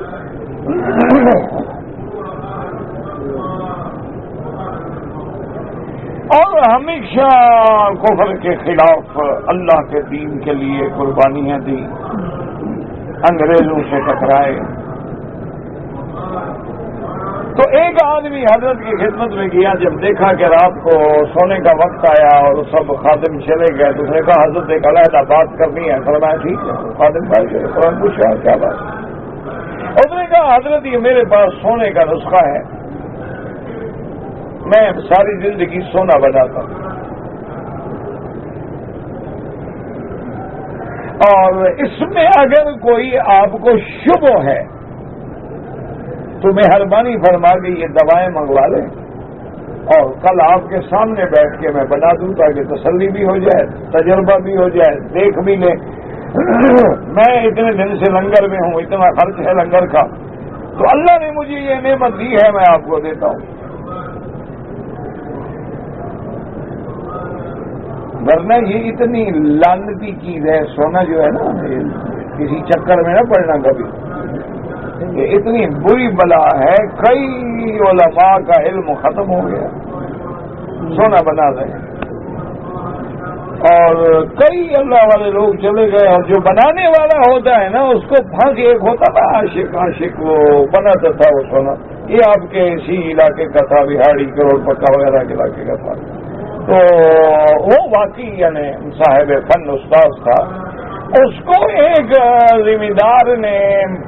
اور ہمیشہ کفر کے خلاف اللہ کے دین کے لیے قربانیاں دی، انگریزوں سے ٹکرائے۔ تو ایک آدمی حضرت کی خدمت میں گیا، جب دیکھا کہ رات کو سونے کا وقت آیا اور سب خادم چلے گئے تو اس نے کہا حضرت ایک علیحدہ بات کرنی ہے۔ فرمایا ٹھیک ہے۔ خادم بھائی سے قرآن پوچھا کیا بات؟ اس نے کہا حضرت یہ میرے پاس سونے کا نسخہ ہے، میں ساری زندگی سونا بناتا ہوں، اور اس میں اگر کوئی آپ کو شبہ ہے تو مہربانی فرما کے یہ دوائیں منگوا لیں اور کل آپ کے سامنے بیٹھ کے میں بنا دوں تاکہ تسلی بھی ہو جائے، تجربہ بھی ہو جائے، دیکھ بھی لیں۔ میں اتنے دن سے لنگر میں ہوں، اتنا خرچ ہے لنگر کا، تو اللہ نے مجھے یہ نعمت دی ہے، میں آپ کو دیتا ہوں۔ ورنہ یہ اتنی لعنتی چیز ہے سونا جو ہے نا، کسی چکر میں نہ پڑنا کبھی، یہ اتنی بری بلا ہے۔ کئی علماء کا علم ختم ہو گیا، سونا بنا رہے ہیں، اور کئی اللہ والے لوگ چلے گئے، اور جو بنانے والا ہوتا ہے نا اس کو پھنس ایک ہوتا تھا عاشق وہ بناتا تھا وہ سونا، یہ آپ کے اسی علاقے کا تھا، بہاڑی کروڑ پکا وغیرہ کے علاقے کا تھا، تو وہ واقعی یعنی صاحب فن استاد تھا۔ اس کو ایک ذمہ دار نے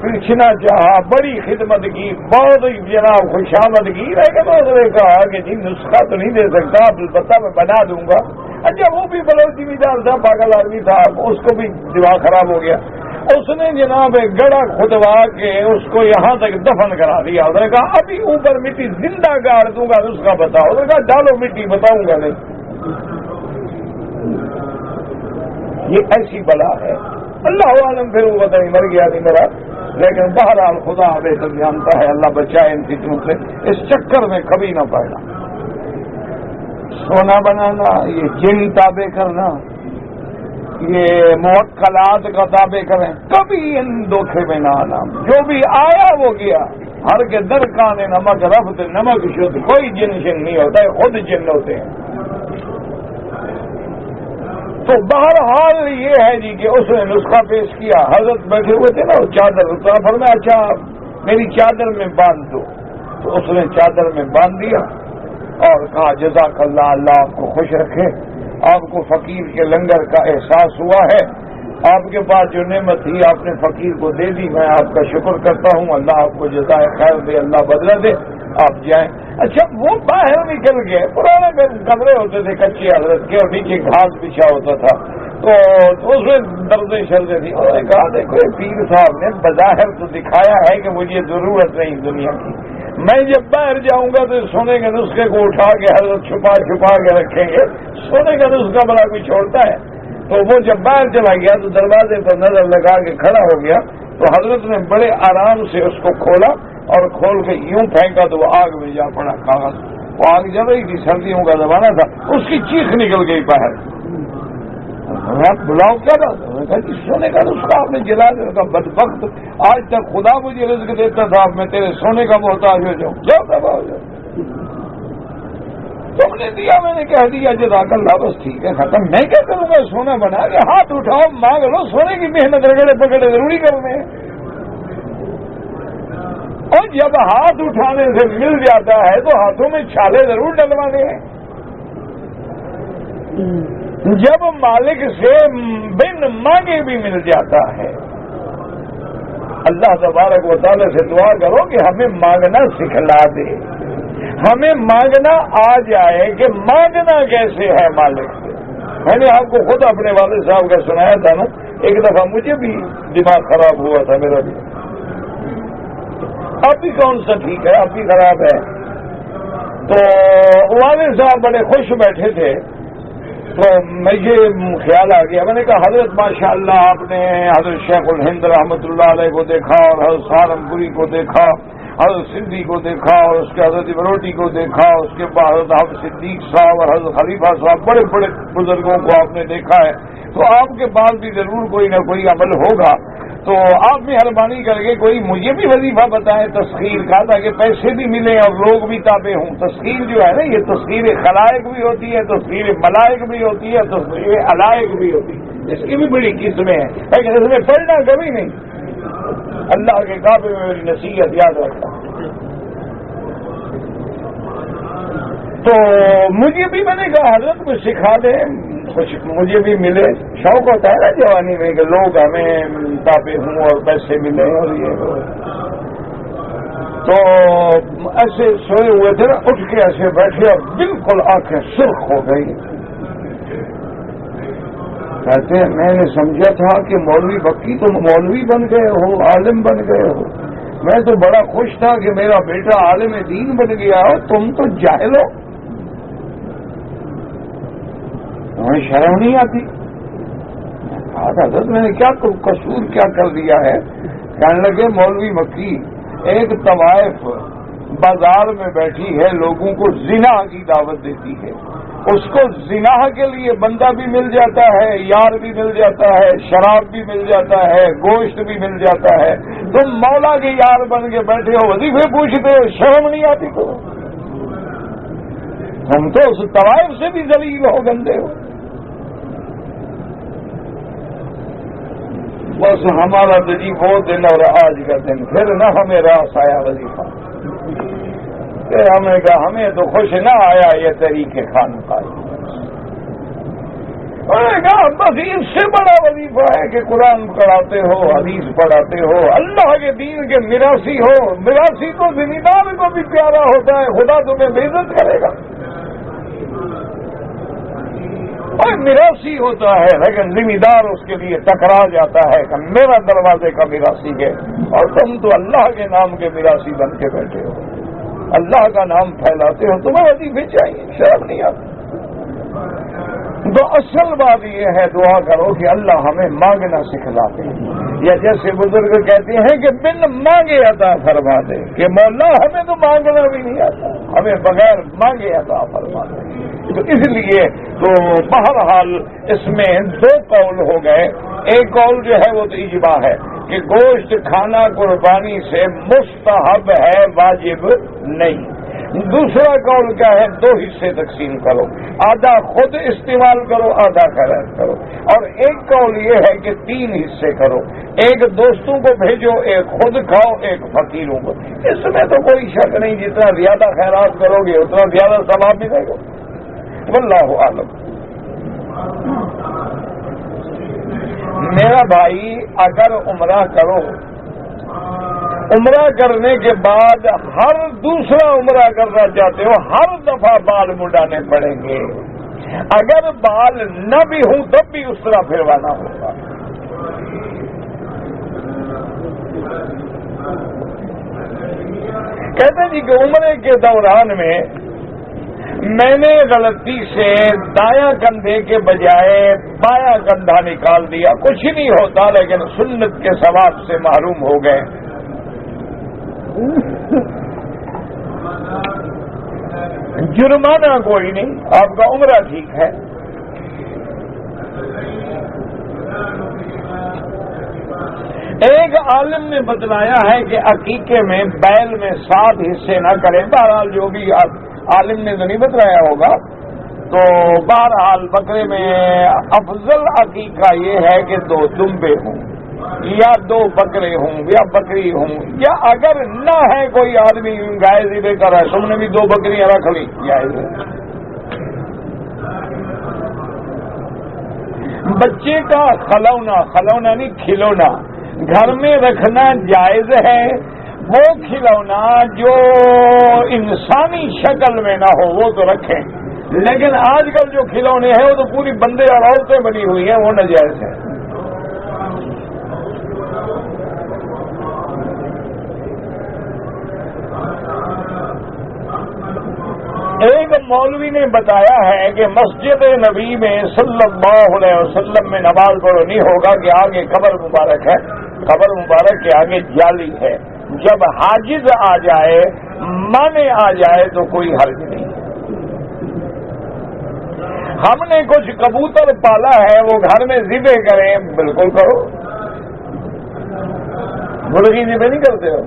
پوچھنا چاہا، بڑی خدمت کی، بہت جناب خوشامد کی، لیکن اس نے کہا کہ جی نسخہ تو نہیں دے سکتا، البتہ میں بنا دوں گا۔ اچھا وہ بھی بڑا ذمہ دار تھا، پاگل آدمی تھا، اس کو بھی دماغ خراب ہو گیا، اس نے جناب ایک گڑھا کھدوا کے اس کو یہاں تک دفن کرا دیا۔ اس نے کہا ابھی اوپر مٹی زندہ گاڑ دوں گا، نسخہ بتاؤ۔ اس نے کہا ڈالو مٹی، بتاؤں گا نہیں۔ یہ ایسی بلا ہے، اللہ عالم پھر وہ پتہ نہیں مر گیا نہیں مرا، لیکن بہرحال خدا بہتر جانتا ہے، اللہ بچائے ان فتنوں سے، اس چکر میں کبھی نہ پڑنا۔ سونا بنانا، یہ جن تابع کرنا، یہ موکلات کا تابع کریں، کبھی ان دھوکے میں نہ آنا۔ جو بھی آیا وہ گیا، ہر کے در کانے نمک رفت نمک شد، کوئی جن شن نہیں ہوتا ہے، خود جن ہوتے ہیں۔ تو بہرحال یہ ہے جی کہ اس نے نسخہ پیش کیا، حضرت بیٹھے ہوئے تھے نا، وہ چادر فرمایا اچھا میری چادر میں باندھ دو، تو اس نے چادر میں باندھ دیا اور کہا جزاک اللہ، اللہ آپ کو خوش رکھے، آپ کو فقیر کے لنگر کا احساس ہوا ہے، آپ کے پاس جو نعمت تھی آپ نے فقیر کو دے دی، میں آپ کا شکر کرتا ہوں، اللہ آپ کو جزائے خیر دے، اللہ بدلہ دے، آپ جائیں۔ اچھا وہ باہر نکل گئے، پرانے کمرے ہوتے تھے کچے حضرت کے، اور نیچے گھاس بچھا ہوتا تھا، تو اس میں دردیں شردیں تھیں، انہوں نے کہا دیکھو پیر صاحب نے بظاہر تو دکھایا ہے کہ مجھے ضرورت نہیں دنیا کی، میں جب باہر جاؤں گا تو سونے کے نسخے کو اٹھا کے حضرت چھپا چھپا کے رکھیں گے، سونے کا نسخہ بڑا کوئی چھوڑتا ہے۔ تو وہ جب باہر چلا گیا تو دروازے پر نظر لگا کے کھڑا ہو گیا، تو حضرت نے بڑے آرام سے اس کو کھولا اور کھول کے یوں پھینکا تو وہ آگ میں جا پڑا کاغذ، وہ آگ جل رہی تھی، سردیوں کا زمانہ تھا، اس کی چیخ نکل گئی باہر۔ بلاؤ کیا بات ہے؟ کہا جی سونے کا نسخہ آپ نے جلا دیا۔ کہا بدبخت، آج تک خدا مجھے رزق دیتا تھا، میں تیرے سونے کا محتاج ہو جاؤں، جاؤ دبا ہو جاؤ، تم نے دیا میں نے کہہ دیا، جزاک اللہ، بس ٹھیک ہے ختم۔ میں کیا کروں گا، سونا بنا کے ہاتھ اٹھاؤ مانگ لو، سونے کی محنت رگڑے پکڑے ضروری کرنے ہیں، اور جب ہاتھ اٹھانے سے مل جاتا ہے تو ہاتھوں میں چھالے ضرور ڈلوانے ہیں۔ جب مالک سے بن مانگے بھی مل جاتا ہے، اللہ تبارک و تعالی سے دعا کرو کہ ہمیں مانگنا سکھلا دے، ہمیں مانگنا آ جائے کہ مانگنا کیسے ہے مالک سے۔ میں نے آپ کو خود اپنے والد صاحب کا سنایا تھا نا، ایک دفعہ مجھے بھی دماغ خراب ہوا تھا میرا بھی، اب بھی کون سا ٹھیک ہے، اب بھی خراب ہے، تو والد صاحب بڑے خوش بیٹھے تھے، تو مجھے خیال آ گیا، میں نے کہا حضرت ماشاءاللہ آپ نے حضرت شیخ الہند رحمۃ اللہ علیہ کو دیکھا، اور حضرت سہارنپوری کو دیکھا، حضرت سندھی کو دیکھا، اور اس کے حضرت بروٹی کو دیکھا، اس کے بعد حضرت حافظ صدیق صاحب اور حضرت خلیفہ صاحب، بڑے بڑے بزرگوں کو آپ نے دیکھا ہے، تو آپ کے پاس بھی ضرور کوئی نہ کوئی عمل ہوگا، تو آپ مہربانی کر کے کوئی مجھے بھی وظیفہ بتائیں تسخیر کا، تاکہ پیسے بھی ملیں اور لوگ بھی تابع ہوں۔ تسخیر جو ہے نا، یہ تسخیر خلائق بھی ہوتی ہے، تسخیر ملائک بھی ہوتی ہے، تسخیر علائق بھی ہوتی ہے، اس کی بھی بڑی قسمیں ہیں، لیکن اس میں پڑھنا کبھی نہیں۔ اللہ کے کعبے میں میری نصیحت یاد رکھتا، تو مجھے بھی میں نے کہا حضرت کو سکھا دیں، کچھ مجھے بھی ملے، شوق ہوتا ہے نا جوانی میں کہ لوگ ہمیں تابع ہوں اور پیسے ملیں، اور یہ تو ایسے سوئے ہوئے تھے نا، اٹھ کے ایسے بیٹھے اور بالکل آنکھیں سرخ ہو گئی، کہتے ہیں میں نے سمجھا تھا کہ مولوی بکی تم مولوی بن گئے ہو، عالم بن گئے ہو، میں تو بڑا خوش تھا کہ میرا بیٹا عالم دین بن گیا ہو، تم تو جاہل ہو، تمہیں شرم نہیں آتی؟ حضرت میں نے کیا قصور کیا کر دیا ہے؟ کہنے لگے مولوی مکی ایک طوائف بازار میں بیٹھی ہے، لوگوں کو زنا کی دعوت دیتی ہے، اس کو زنا کے لیے بندہ بھی مل جاتا ہے، یار بھی مل جاتا ہے، شراب بھی مل جاتا ہے، گوشت بھی مل جاتا ہے، تم مولا کے یار بن کے بیٹھے ہو، وظیفے پوچھتے ہو، شرم نہیں آتی تو؟ ہم تو اس طوائف سے بھی ذلیل ہو، گندے ہو۔ بس ہمارا تو جی وہ دن اور آج کا دن پھر نہ ہمیں راس آیا وظیفہ، کہ ہمیں کہا ہمیں تو خوش نہ آیا یہ طریقے خانقاہ، بس اس سے بڑا وظیفہ ہے کہ قرآن پڑھاتے ہو، حدیث پڑھاتے ہو، اللہ کے دین کے میراثی ہو۔ میراثی تو ذمہ دار کو بھی پیارا ہوتا ہے، خدا تمہیں بے عزت کرے گا، اور میراثی ہوتا ہے لیکن ذمہ دار اس کے لیے ٹکرا جاتا ہے کہ میرا دروازے کا میراثی ہے، اور تم تو اللہ کے نام کے میراثی بن کے بیٹھے ہو، اللہ کا نام پھیلاتے ہو، تمہیں وظیفے چاہیے، شرم نہیں آتی؟ تو اصل بات یہ ہے دعا کرو کہ اللہ ہمیں مانگنا سکھلا دے، یا جیسے بزرگ کہتے ہیں کہ بن مانگے عطا فرما دے، کہ مولا ہمیں تو مانگنا بھی نہیں آتا، ہمیں بغیر مانگے عطا فرما دے۔ تو اس لیے تو بہرحال اس میں دو قول ہو گئے، ایک قول جو ہے وہ تو اجماع ہے کہ گوشت کھانا قربانی سے مستحب ہے، واجب نہیں۔ دوسرا قول کیا ہے؟ دو حصے تقسیم کرو، آدھا خود استعمال کرو، آدھا خیرات کرو، اور ایک قول یہ ہے کہ 3 حصے کرو، ایک دوستوں کو بھیجو، ایک خود کھاؤ، ایک فقیروں کو۔ اس میں تو کوئی شک نہیں، جتنا زیادہ خیرات کرو گے اتنا زیادہ ثواب ملے گا، واللہ عالم۔ میرا بھائی اگر عمرہ کرو، عمرہ کرنے کے بعد ہر دوسرا عمرہ کرنا چاہتے ہو، ہر دفعہ بال مڈانے پڑیں گے، اگر بال نہ بھی ہوں تب بھی اس طرح پھروانا ہوگا۔ کہتے ہیں جی کہ عمرے کے دوران میں نے غلطی سے دایاں کندھے کے بجائے بایاں کندھا نکال دیا، کچھ نہیں ہوتا لیکن سنت کے ثواب سے محروم ہو گئے۔ جرمانہ کوئی نہیں، آپ کا عمرہ ٹھیک ہے۔ ایک عالم نے بتلایا ہے کہ عقیقے میں بیل میں 7 حصے نہ کریں، بہرحال جو بھی عالم نے تو نہیں بتلایا ہوگا، تو بہرحال بکرے میں افضل عقیقہ یہ ہے کہ 2 دمبے ہوں یا 2 بکرے ہوں یا بکری ہوں، یا اگر نہ ہے کوئی آدمی گائے ذبح کر رہا ہے، تم نے بھی 2 بکریاں رکھ لی، جائز ہے۔ بچے کا کھلونا نہیں کھلونا گھر میں رکھنا جائز ہے، وہ کھلونا جو انسانی شکل میں نہ ہو وہ تو رکھیں، لیکن آج کل جو کھلونے ہیں وہ تو پوری بندے اور عورتیں بنی ہوئی ہیں، وہ ناجائز ہیں۔ ایک مولوی نے بتایا ہے کہ مسجد نبی میں صلی اللہ علیہ وسلم میں نماز پڑھو نہیں ہوگا کہ آگے قبر مبارک ہے، قبر مبارک کے آگے جالی ہے، جب حاجز آ جائے، مانے آ جائے تو کوئی حرج نہیں۔ ہم نے کچھ کبوتر پالا ہے، وہ گھر میں ذبح کریں، بالکل کرو، مرغی ذبح نہیں کرتے ہو،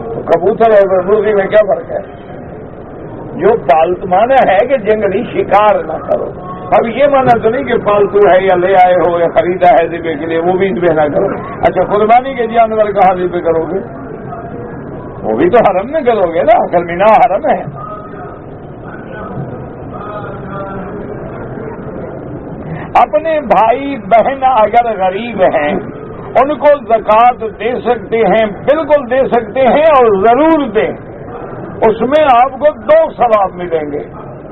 تو کبوتر اور مرغی میں کیا فرق ہے؟ جو پالتو مانا ہے کہ جنگلی شکار نہ کرو، اب یہ مانا تو نہیں کہ پالتو ہے یا لے آئے ہو یا خریدا ہے ذبح کے لیے وہ بھی ذبح نہ کرو۔ اچھا قربانی کے جانور کہاں ذبح کرو گے؟ وہ بھی تو حرم میں کرو گے نا، اصل مینا حرم ہے۔ اپنے بھائی بہن اگر غریب ہیں ان کو زکوٰۃ دے سکتے ہیں، بالکل دے سکتے ہیں، اور ضرور دیں، اس میں آپ کو 2 ثواب ملیں گے۔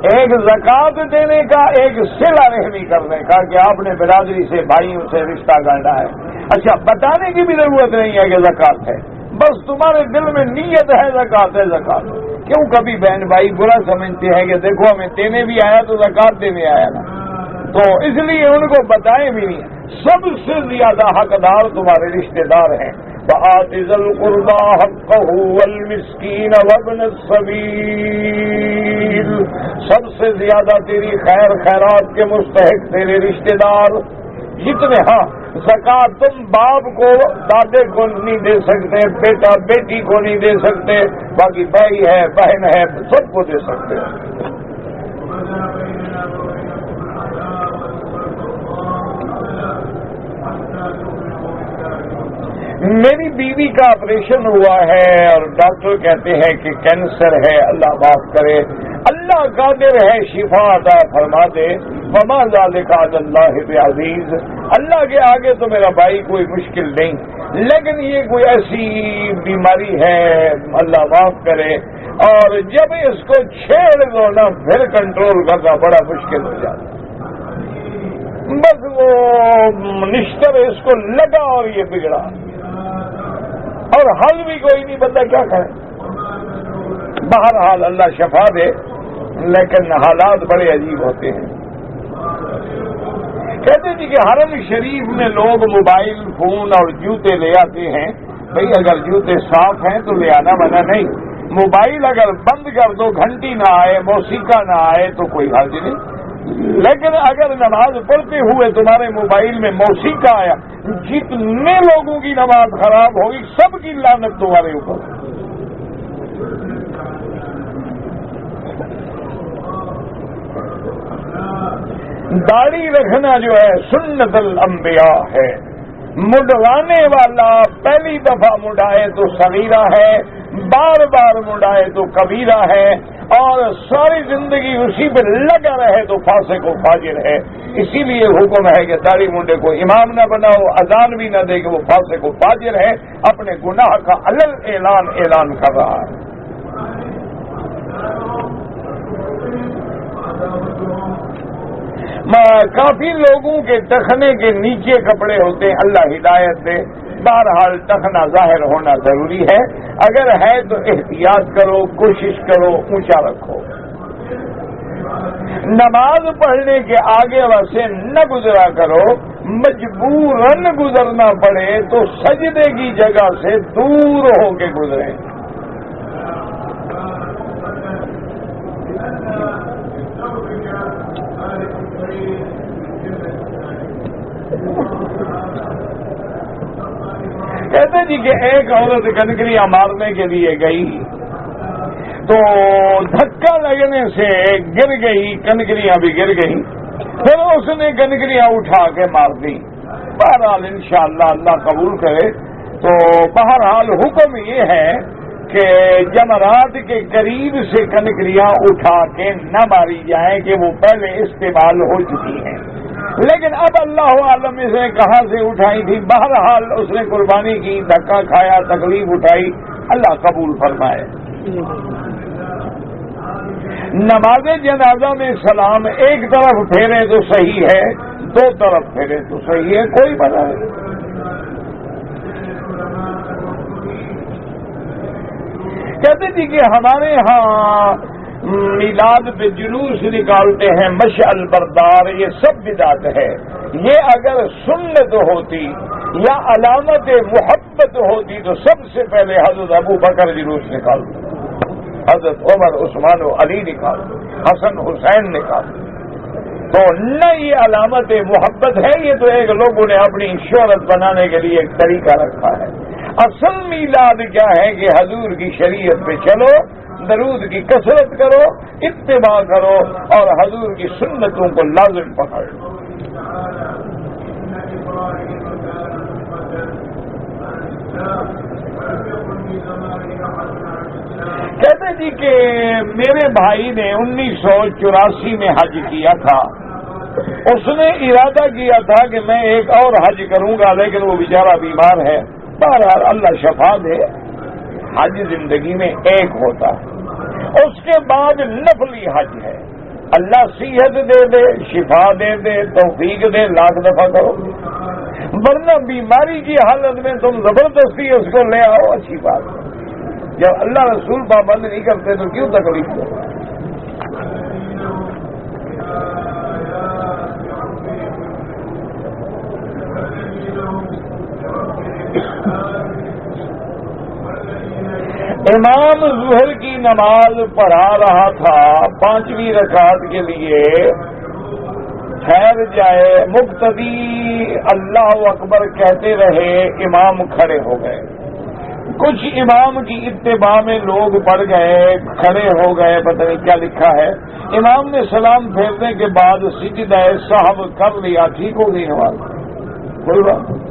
ایک زکات دینے کا، ایک صلہ رحمی کرنے کا کہ آپ نے برادری سے، بھائیوں سے رشتہ گاڑا ہے. اچھا، بتانے کی بھی ضرورت نہیں ہے کہ زکات ہے، بس تمہارے دل میں نیت ہے زکات ہے زکات. کیوں کبھی بہن بھائی برا سمجھتے ہیں کہ دیکھو ہمیں دینے بھی آیا تو زکات دینے آیا نا، تو اس لیے ان کو بتائے بھی نہیں. سب سے زیادہ حقدار تمہارے رشتہ دار ہیں. وآت ذی القربى حقه والمسکین وابن السبیل، سب سے زیادہ تیری خیر خیرات کے مستحق تیرے رشتہ دار جتنے. ہاں، زکات تم باپ کو، دادے کو نہیں دے سکتے، بیٹا بیٹی کو نہیں دے سکتے، باقی بھائی ہے بہن ہے سب کو دے سکتے ہیں. میری بیوی کا آپریشن ہوا ہے اور ڈاکٹر کہتے ہیں کہ کینسر ہے، اللہ معاف کرے، اللہ قادر ہے شفا عطا فرما دے. وما ذلک علی اللہ بعزیز، اللہ کے آگے تو میرا بھائی کوئی مشکل نہیں، لیکن یہ کوئی ایسی بیماری ہے اللہ معاف کرے، اور جب اس کو چھیڑ دو نا پھر کنٹرول کرنا بڑا مشکل ہو جاتا. بس وہ نشتر اس کو لگا اور یہ بگڑا، اور حل بھی کوئی نہیں، بندہ کیا کرے. بہرحال اللہ شفا دے، لیکن حالات بڑے عجیب ہوتے ہیں. کہتے جی کہ حرم شریف میں لوگ موبائل فون اور جوتے لے آتے ہیں. بھئی اگر جوتے صاف ہیں تو لے آنا منع نہیں، موبائل اگر بند کر دو، گھنٹی نہ آئے، موسیقی نہ آئے تو کوئی حرج نہیں. لیکن اگر نماز پڑھتے ہوئے تمہارے موبائل میں موسیقی آیا، جتنے لوگوں کی نماز خراب ہوگی سب کی لعنت تمہارے اوپر. داڑھی رکھنا جو ہے سنت الانبیاء ہے. مڈوانے والا پہلی دفعہ مڈائے تو صغیرہ ہے، بار بار مڈائے تو کبیرہ ہے، اور ساری زندگی اسی پہ لگا رہے تو فاسق و فاجر ہے. اسی لیے حکم ہے کہ داڑھی منڈے کو امام نہ بناؤ، اذان بھی نہ دے کہ وہ فاسق و فاجر ہے، اپنے گناہ کا علل اعلان کر رہا ہے. کافی لوگوں کے ٹخنے کے نیچے کپڑے ہوتے ہیں، اللہ ہدایت دے. بہرحال ٹخنا ظاہر ہونا ضروری ہے، اگر ہے تو احتیاط کرو، کوشش کرو اونچا رکھو. نماز پڑھنے کے آگے ویسے نہ گزرا کرو، مجبوراً گزرنا پڑے تو سجدے کی جگہ سے دور ہو کے گزریں. کہتے جی کہ ایک عورت کنکریاں مارنے کے لیے گئی تو دھکا لگنے سے گر گئی، کنکریاں بھی گر گئی، پھر اس نے کنکریاں اٹھا کے مار دی. بہرحال انشاءاللہ اللہ قبول کرے. تو بہرحال حکم یہ ہے کہ جمرات کے قریب سے کنکریاں اٹھا کے نہ ماری جائیں کہ وہ پہلے استعمال ہو چکی ہیں. لیکن اب اللہ عالم اس نے کہاں سے اٹھائی تھی، بہرحال اس نے قربانی کی، دھکا کھایا، تکلیف اٹھائی، اللہ قبول فرمائے. نماز جنازہ میں سلام ایک طرف پھیرے تو صحیح ہے، دو طرف پھیرے تو صحیح ہے، کوئی بنا نہیں. کہتے تھے کہ ہمارے ہاں میلاد پہ جلوس نکالتے ہیں مشعل بردار، یہ سب بدعت ہے. یہ اگر سنت ہوتی یا علامت محبت ہوتی تو سب سے پہلے حضرت ابو بکر جلوس نکالتے، حضرت عمر عثمان و علی نکالتے، حسن حسین نکالتے. تو نہ یہ علامت محبت ہے، یہ تو ایک لوگوں نے اپنی شہرت بنانے کے لیے ایک طریقہ رکھا ہے. اصل میلاد کیا ہے کہ حضور کی شریعت پہ چلو، درود کی کثرت کرو، اتباع کرو اور حضور کی سنتوں کو لازم پکڑ لو. کہتے جی کہ میرے بھائی نے 1984 میں حج کیا تھا. اس نے ارادہ کیا تھا کہ میں ایک اور حج کروں گا، لیکن وہ بیچارہ بیمار ہے. بہرحال اللہ شفا دے. حج زندگی میں ایک ہوتا ہے، اس کے بعد نفلی حج ہے. اللہ صحت دے دے، شفا دے دے، توفیق دے، لاکھ دفعہ کرو، ورنہ بیماری کی حالت میں تم زبردستی اس کو لے آؤ، اچھی بات ہے۔ جب اللہ رسول پابند نہیں کرتے تو کیوں تکلیف دو؟ امام ظہر کی نماز پڑھا رہا تھا 5ویں رکعت کے لیے، ٹھہر جائے، مقتدی اللہ اکبر کہتے رہے، امام کھڑے ہو گئے۔ کچھ امام کی اتباع میں لوگ پڑ گئے، کھڑے ہو گئے، پتہ نہیں کیا لکھا ہے۔ امام نے سلام پھیرنے کے بعد سجدہ سہو کر لیا، ٹھیک ہو گئی نماز، کوئی بات نہیں۔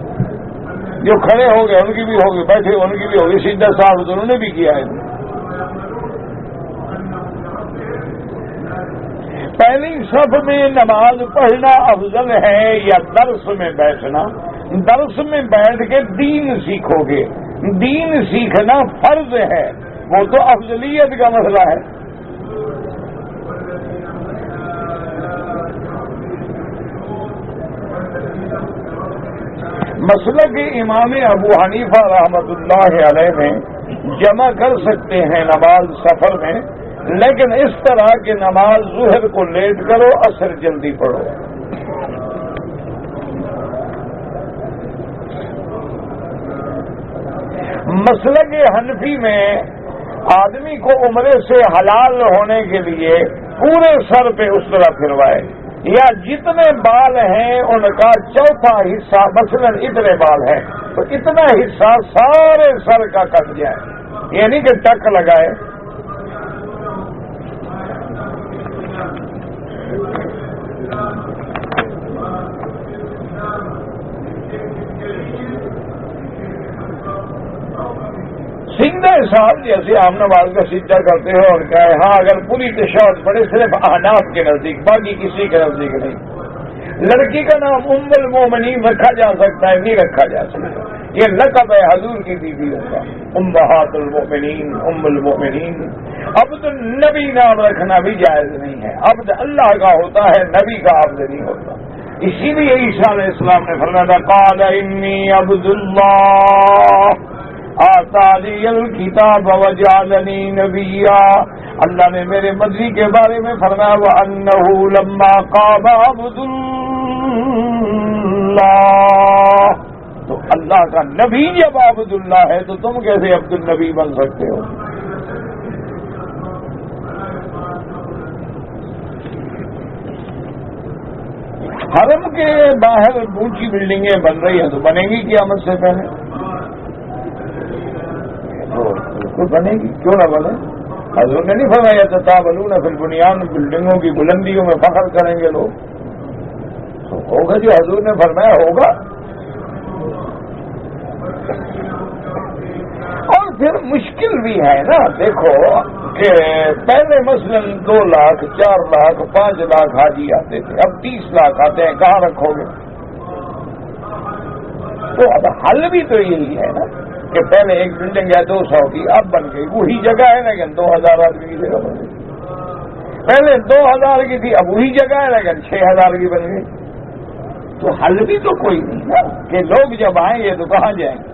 جو کھڑے ہو گئے ان کی بھی ہوگی، بیٹھے ان کی بھی ہوگی، سجدہ سہو تو انہوں نے بھی کیا ہے۔ پہلی صف میں نماز پڑھنا افضل ہے یا درس میں بیٹھنا؟ درس میں بیٹھ کے دین سیکھو گے، دین سیکھنا فرض ہے، وہ تو افضلیت کا مسئلہ ہے۔ مسلک امام ابو حنیفہ رحمۃ اللہ علیہ میں جمع کر سکتے ہیں نماز سفر میں، لیکن اس طرح کہ نماز ظہر کو لیٹ کرو، عصر جلدی پڑھو۔ مسلک حنفی میں آدمی کو عمرے سے حلال ہونے کے لیے پورے سر پہ اس طرح پھروائے، یا جتنے بال ہیں ان کا چوتھا حصہ، مثلا اتنے بال ہیں تو اتنا حصہ سارے سر کا کٹ جائے، یعنی کہ ٹک لگائے۔ سیدھے صاحب جیسے عام نماز کا سجدہ کرتے ہو اور کہا ہے، ہاں اگر پوری تشہد پڑے صرف احناف کے نزدیک، باقی کسی کے نزدیک نہیں۔ لڑکی کا نام ام المومنین رکھا جا سکتا ہے، نہیں رکھا جا سکتا، یہ لقب ہے حضور کی بیویوں کا، امہات المؤمنین، ام المؤمنین۔ عبد النبی نام رکھنا بھی جائز نہیں ہے، عبد اللہ کا ہوتا ہے، نبی کا عبد نہیں ہوتا۔ اسی لیے عیسیٰ علیہ السلام نے فرمایا قال انی عبد اللہ آتانی الکتاب وجعلنی نبیا، اللہ نے میرے مدعی کے بارے میں فرمایا وانہ لما قام عبد اللہ، تو اللہ کا نبی جب عبد اللہ ہے تو تم کیسے عبد النبی بن سکتے ہو؟ حرم کے باہر اونچی بلڈنگیں بن رہی ہیں تو بنے گی قیامت سے پہلے، تو بنے گی، کیوں نہ بنے؟ حضور نے نہیں فرمایا تتابلون فی البنیان، بلڈنگوں کی بلندیوں میں فخر کریں گے لوگ، تو ہوگا جو حضور نے فرمایا ہوگا۔ اور پھر مشکل بھی ہے نا، دیکھو کہ پہلے مثلا 2 لاکھ 4 لاکھ 5 لاکھ حاجی آتے تھے، اب 30 لاکھ آتے ہیں، کہاں رکھو گے؟ تو اب حل بھی تو یہی ہے نا کہ پہلے ایک بلڈنگ ہے 200 کی، اب بن گئی وہی جگہ ہے لیکن 2000 آدمی کی جگہ بن گئی، پہلے 2000 کی تھی اب وہی جگہ ہے لیکن 6000 کی بن گئی۔ تو حل بھی تو کوئی نہیں نا کہ لوگ جب آئیں گے تو کہاں جائیں گے؟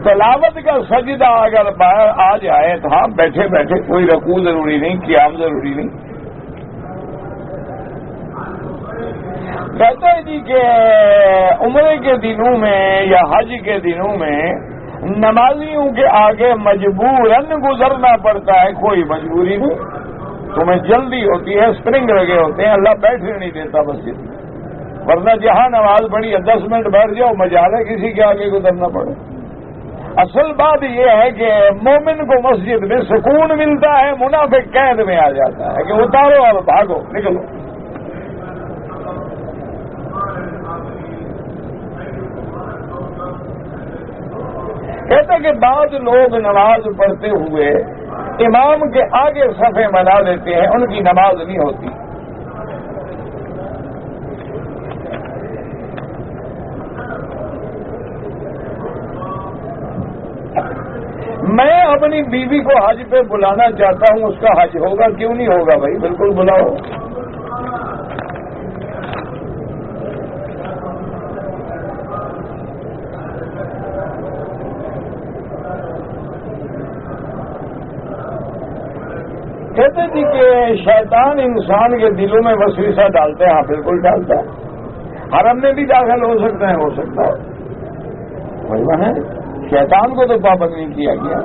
تلاوت کا سجدہ اگر باہر آ جائے تو ہاں بیٹھے بیٹھے، کوئی رکوع ضروری نہیں، قیام ضروری نہیں۔ کہتا ہے جی کہ عمرے کے دنوں میں یا حج کے دنوں میں نمازیوں کے آگے مجبوراً گزرنا پڑتا ہے، کوئی مجبوری نہیں، تمہیں جلدی ہوتی ہے، اسپرنگ لگے ہوتے ہیں، اللہ بیٹھنے نہیں دیتا مسجد میں، ورنہ جہاں نماز پڑھی ہے 10 منٹ بیٹھ جاؤ، مجال ہے کسی کے آگے گزرنا پڑے۔ اصل بات یہ ہے کہ مومن کو مسجد میں سکون ملتا ہے، منافق قید میں آ جاتا ہے کہ اتارو اور بھاگو، نکلو۔ کہتا کہ بعض لوگ نماز پڑھتے ہوئے امام کے آگے صفیں بنا لیتے ہیں، ان کی نماز نہیں ہوتی۔ میں اپنی بیوی کو حج پہ بلانا چاہتا ہوں، اس کا حج ہوگا کیوں نہیں ہوگا بھائی، بالکل بلاؤ۔ کہتے جی کہ شیطان انسان کے دلوں میں وسوسہ ڈالتے ہیں، ہاں بالکل ڈالتا ہے، حرم میں بھی داخل ہو سکتا ہے، ہو سکتا ہے، وہی ہے، شیطان کو تو پابند نہیں کیا گیا۔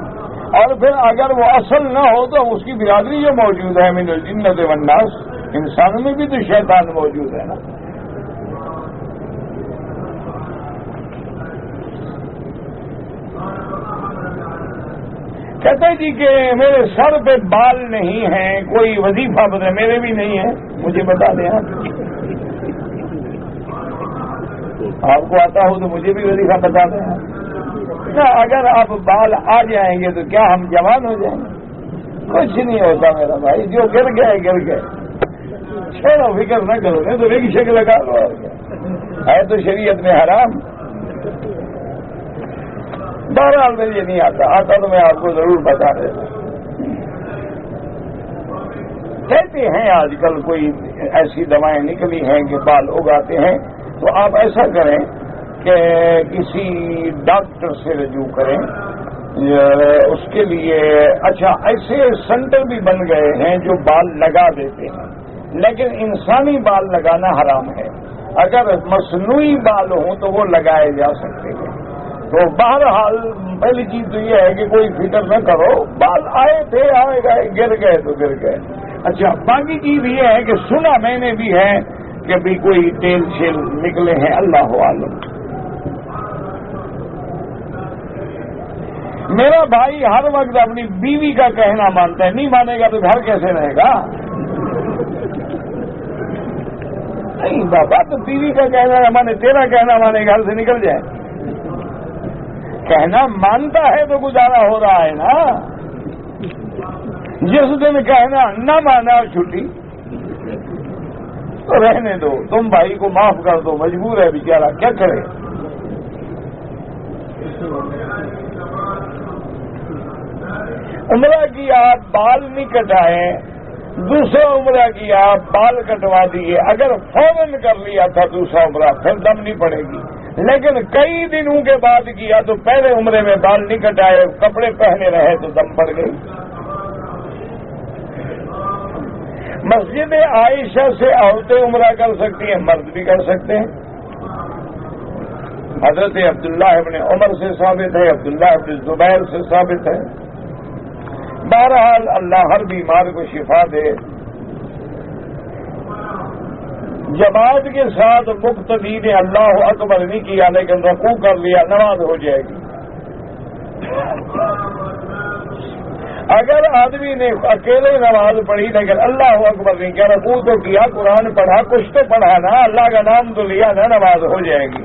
اور پھر اگر وہ اصل نہ ہو تو اس کی برادری جو موجود ہے من الجنۃ والناس، انسانوں میں بھی تو شیطان موجود ہے نا۔ کہتے جی کہ میرے سر پہ بال نہیں ہیں، کوئی وظیفہ بدلے، میرے بھی نہیں ہے، مجھے بتا دیں آپ کو آتا ہو تو مجھے بھی وظیفہ بتا دیں۔ اگر آپ بال آ جائیں گے تو کیا ہم جوان ہو جائیں گے؟ کچھ نہیں ہوتا میرا بھائی، جو گر گئے گر گئے، چھوڑو فکر نہ کرو گے تو ایک شکل لگا لو، ہے تو شریعت میں حرام۔ بہرحال میں یہ نہیں آتا تو میں آپ کو ضرور بتا دیتا۔ کہتے ہیں آج کل کوئی ایسی دوائیں نکلی ہیں کہ بال اگاتے ہیں، تو آپ ایسا کریں کہ کسی ڈاکٹر سے رجوع کریں اس کے لیے۔ اچھا، ایسے سینٹر بھی بن گئے ہیں جو بال لگا دیتے ہیں، لیکن انسانی بال لگانا حرام ہے۔ اگر مصنوعی بال ہوں تو وہ لگائے جا سکتے ہیں۔ تو بہرحال پہلی چیز تو یہ ہے کہ کوئی فکر نہ کرو، بال آئے تھے آئے گئے، گر گئے تو گر گئے۔ اچھا، باقی چیز یہ ہے کہ سنا میں نے بھی ہے کہ بھی کوئی تیل شیل نکلے ہیں، اللہ عالم۔ میرا بھائی ہر وقت اپنی بیوی کا کہنا مانتا ہے، نہیں مانے گا تو گھر کیسے رہے گا؟ نہیں بابا، تو بیوی کا کہنا نہ مانے، تیرا کہنا مانے، گھر سے نکل جائے۔ کہنا مانتا ہے تو گزارا ہو رہا ہے نا۔ جس دن کہنا نہ مانا چھٹی، تو رہنے دو، تم بھائی کو معاف کر دو، مجبور ہے بیچارہ، کیا کرے۔ عمرہ کیا بال نہیں کٹائے، دوسرا عمرہ کیا بال کٹوا دیے، اگر فوراً کر لیا تھا دوسرا عمرہ پھر دم نہیں پڑے گی، لیکن کئی دنوں کے بعد کیا تو پہلے عمرے میں بال نہیں کٹائے، کپڑے پہنے رہے تو دم پڑ گئی۔ مسجد عائشہ سے عورتیں عمرہ کر سکتی ہیں، مرد بھی کر سکتے ہیں۔ حضرت عبداللہ ابن عمر سے ثابت ہے، عبداللہ ابن زبیر سے ثابت ہے۔ بہرحال اللہ ہر بیمار کو شفا دے۔ جماعت کے ساتھ مقتدی نے اللہ اکبر نہیں کیا لیکن رکوع کر لیا، نماز ہو جائے گی۔ اگر آدمی نے اکیلے نماز پڑھی لیکن اللہ اکبر نہیں کیا، رکوع تو کیا، قرآن پڑھا، کچھ تو پڑھا نا، اللہ کا نام تو لیا نا، نماز ہو جائے گی۔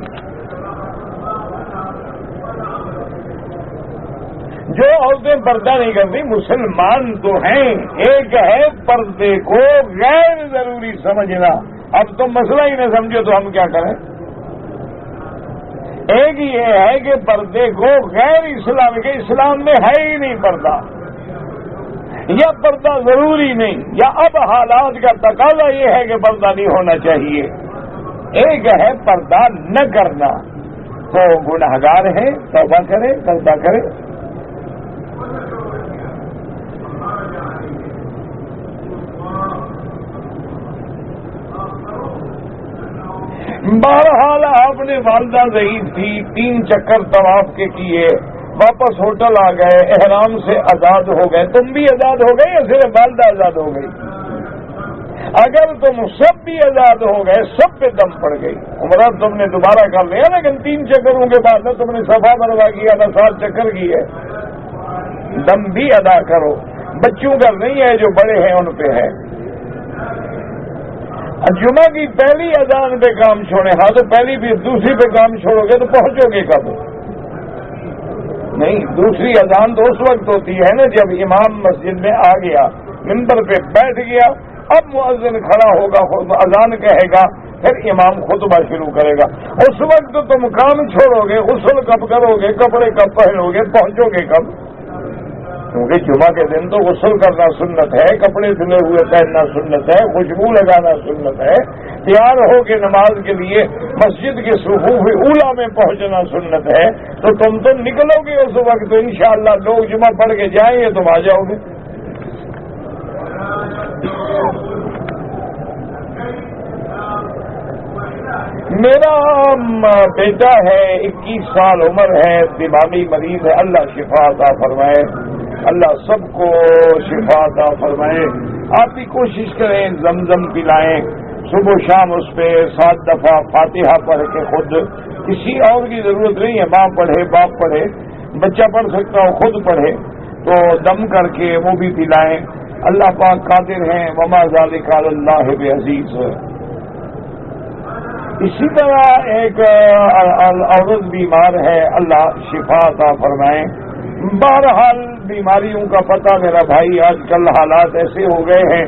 جو عورتیں پردہ نہیں کرتی مسلمان تو ہیں، ایک ہے پردے کو غیر ضروری سمجھنا۔ اب تم مسئلہ ہی نہ سمجھو تو ہم کیا کریں؟ ایک یہ ہے کہ پردے کو غیر اسلام کے، اسلام میں ہے ہی نہیں پردہ، یا پردہ ضروری نہیں، یا اب حالات کا تقاضا یہ ہے کہ پردہ نہیں ہونا چاہیے۔ ایک ہے پردہ نہ کرنا، تو گنہگار ہے، توبہ کرے، توبہ کرے۔ بہرحال آپ نے والدہ ضعیف تھی، 3 چکر طواف کے کیے، واپس ہوٹل آ گئے، احرام سے آزاد ہو گئے، تم بھی آزاد ہو گئے یا صرف والدہ آزاد ہو گئی؟ اگر تم سب بھی آزاد ہو گئے، سب پہ دم پڑ گئی، عمرہ تم نے دوبارہ کر لیا، لیکن 3 چکروں کے بعد نہ تم نے صفا مروا کیا نہ 7 چکر کیے، دم بھی ادا کرو۔ بچوں کا نہیں ہے، جو بڑے ہیں ان پہ ہے۔ جمعہ کی پہلی اذان پہ کام چھوڑے، ہاں تو پہلی بھی دوسری پہ کام چھوڑو گے تو پہنچو گے کب؟ نہیں، دوسری اذان تو اس وقت ہوتی ہے نا جب امام مسجد میں آ گیا، منبر پہ بیٹھ گیا، اب مؤذن کھڑا ہوگا، اذان کہے گا، پھر امام خطبہ شروع کرے گا۔ اس وقت تم کام چھوڑو گے، غسل کب کرو گے، کپڑے کب پہنو گے، پہنچو گے کب؟ کیونکہ جمعہ کے دن تو غسل کرنا سنت ہے، کپڑے دھلے ہوئے پہننا سنت ہے، خوشبو لگانا سنت ہے، تیار ہو کے نماز کے لیے مسجد کے صفوف اولا میں پہنچنا سنت ہے، تو تم تو نکلو گے اس وقت، تو انشاءاللہ لوگ جمعہ پڑھ کے جائیں گے، تم آ جاؤ گے۔ میرا بیٹا ہے، 21 سال عمر ہے، دماغی مریض ہے، اللہ شفا عطا فرمائے، اللہ سب کو شفا عطا فرمائے۔ آپ بھی کوشش کریں، زمزم پلائیں، صبح و شام اس پہ 7 دفعہ فاتحہ پڑھ کے، خود کسی اور کی ضرورت نہیں ہے، ماں پڑھے باپ پڑھے، بچہ پڑھ سکتا ہو خود پڑھے، تو دم کر کے وہ بھی پلائیں۔ اللہ پاک قادر ہیں، وما ذالک علی اللہ بعزیز۔ اسی طرح ایک عورت بیمار ہے، اللہ شفا عطا فرمائے۔ بہرحال بیماریوں کا پتہ میرا بھائی، آج کل حالات ایسے ہو گئے ہیں،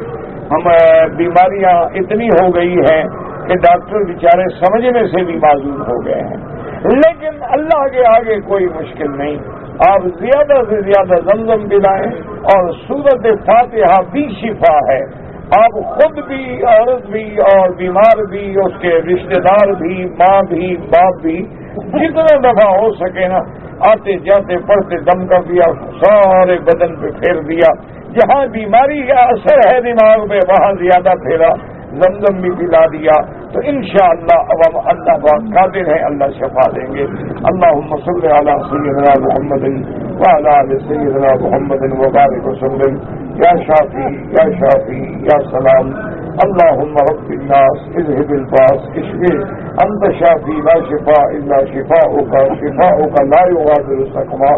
ہم بیماریاں اتنی ہو گئی ہیں کہ ڈاکٹر بیچارے سمجھنے سے بھی معذور ہو گئے ہیں، لیکن اللہ کے آگے کوئی مشکل نہیں۔ آپ زیادہ سے زیادہ زمزم پلائیں، اور سورۃ فاتحہ بھی شفا ہے۔ آپ خود بھی، عورت بھی، اور بیمار بھی، اس کے رشتہ دار بھی، ماں بھی، باپ بھی، جتنا دفعہ ہو سکے نا، آتے جاتے پڑھتے دم کر دیا، سارے بدن پہ پھیر دیا، جہاں بیماری کا اثر ہے دماغ پہ وہاں زیادہ پھیرا، زمزم بھی پلا دیا، تو انشاءاللہ اب ہم اللہ پاک قادر ہیں، اللہ شفا دیں گے۔ اللہم صلی علی سیدنا محمد وعلی آل سیدنا محمد وبارک وسلم۔ یا شافی یا شافی یا سلام، اللہم رب الناس اذهب الباس اشفی، انت شافی لا شفاء الا شفاؤک، شفاؤک لا یغادر سقما۔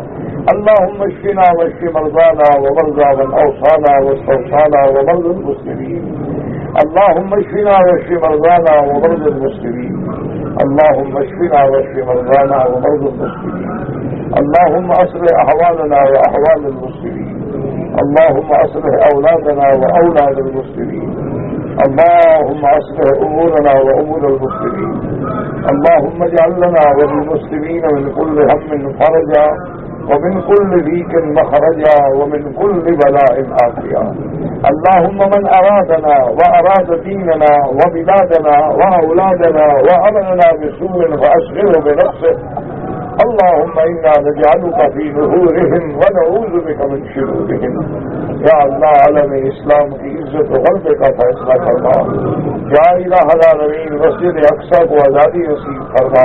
اللہم اشفنا واشف مرضانا ومرضى من اوصانا واستوصانا ومرضى المسلمین۔ اللہم اشفنا واشف مرضانا ومرضى المسلمین۔ اللہم اشفنا واشف مرضانا ومرضى المسلمین۔ اللہم اصلح احوالنا واحوال المسلمین۔ اللهم اصلح اولادنا واولاد المسلمين۔ اللهم اصلح امورنا وامور المسلمين۔ اللهم اجعل لنا وللمسلمين من كل هم فرجا، ومن كل ضيق مخرجا، ومن كل بلاء عافيا۔ اللهم من ارادنا واراد ديننا وبلادنا واولادنا وامننا بسوء فاشغله بنفسه، اللهم انا نجعلك في نحورهم ونعوذ بك من شرورهم۔ یا اللہ عالم اسلام کی عزت و غلبے کا فیصلہ فرما، یا الہ العالمین مسجد اقصی کو آزادی نصیب فرما،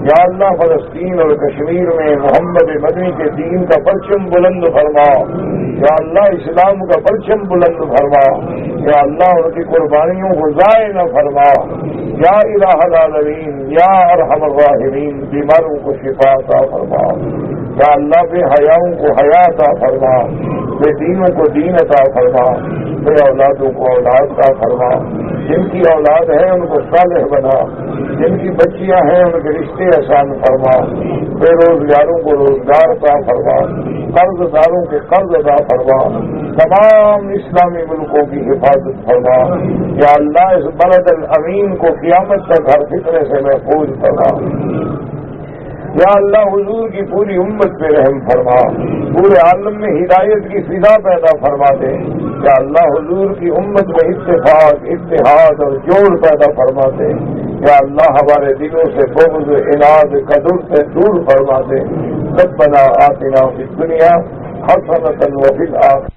یا اللہ فلسطین اور کشمیر میں محمد مدنی کے دین کا پرچم بلند فرما، یا اللہ اسلام کا پرچم بلند فرما، یا اللہ ان کی قربانیوں کو ضائع نہ فرما، یا الہ العالمین یا ارحم الراحمین بیماروں کو شفا عطا فرما، یا اللہ بے حیاؤں کو حیا عطا فرما، بے دینوں کو دین عطا فرما، بے اولادوں کو اولاد عطا فرما، جن کی اولاد ہے ان کو صالح بنا، جن کی بچیاں ہیں ان کے رشتے آسان فرما، بے روزگاروں کو روزگار عطا فرما، قرض داروں کے قرض ادا فرما، تمام اسلامی ملکوں کی حفاظت فرما، یا اللہ اس بلد الامین کو قیامت تک ہر فتنے سے محفوظ فرما، یا اللہ حضور کی پوری امت پہ رحم فرما، پورے عالم میں ہدایت کی فضا پیدا فرما دے، یا اللہ حضور کی امت میں اتفاق، اتحاد اور جوڑ پیدا فرما دے، یا اللہ ہمارے دلوں سے بغض، عناد، قدر سے دور فرما دے۔ ربنا آتنا فی الدنیا حسنۃ وفی الآخرۃ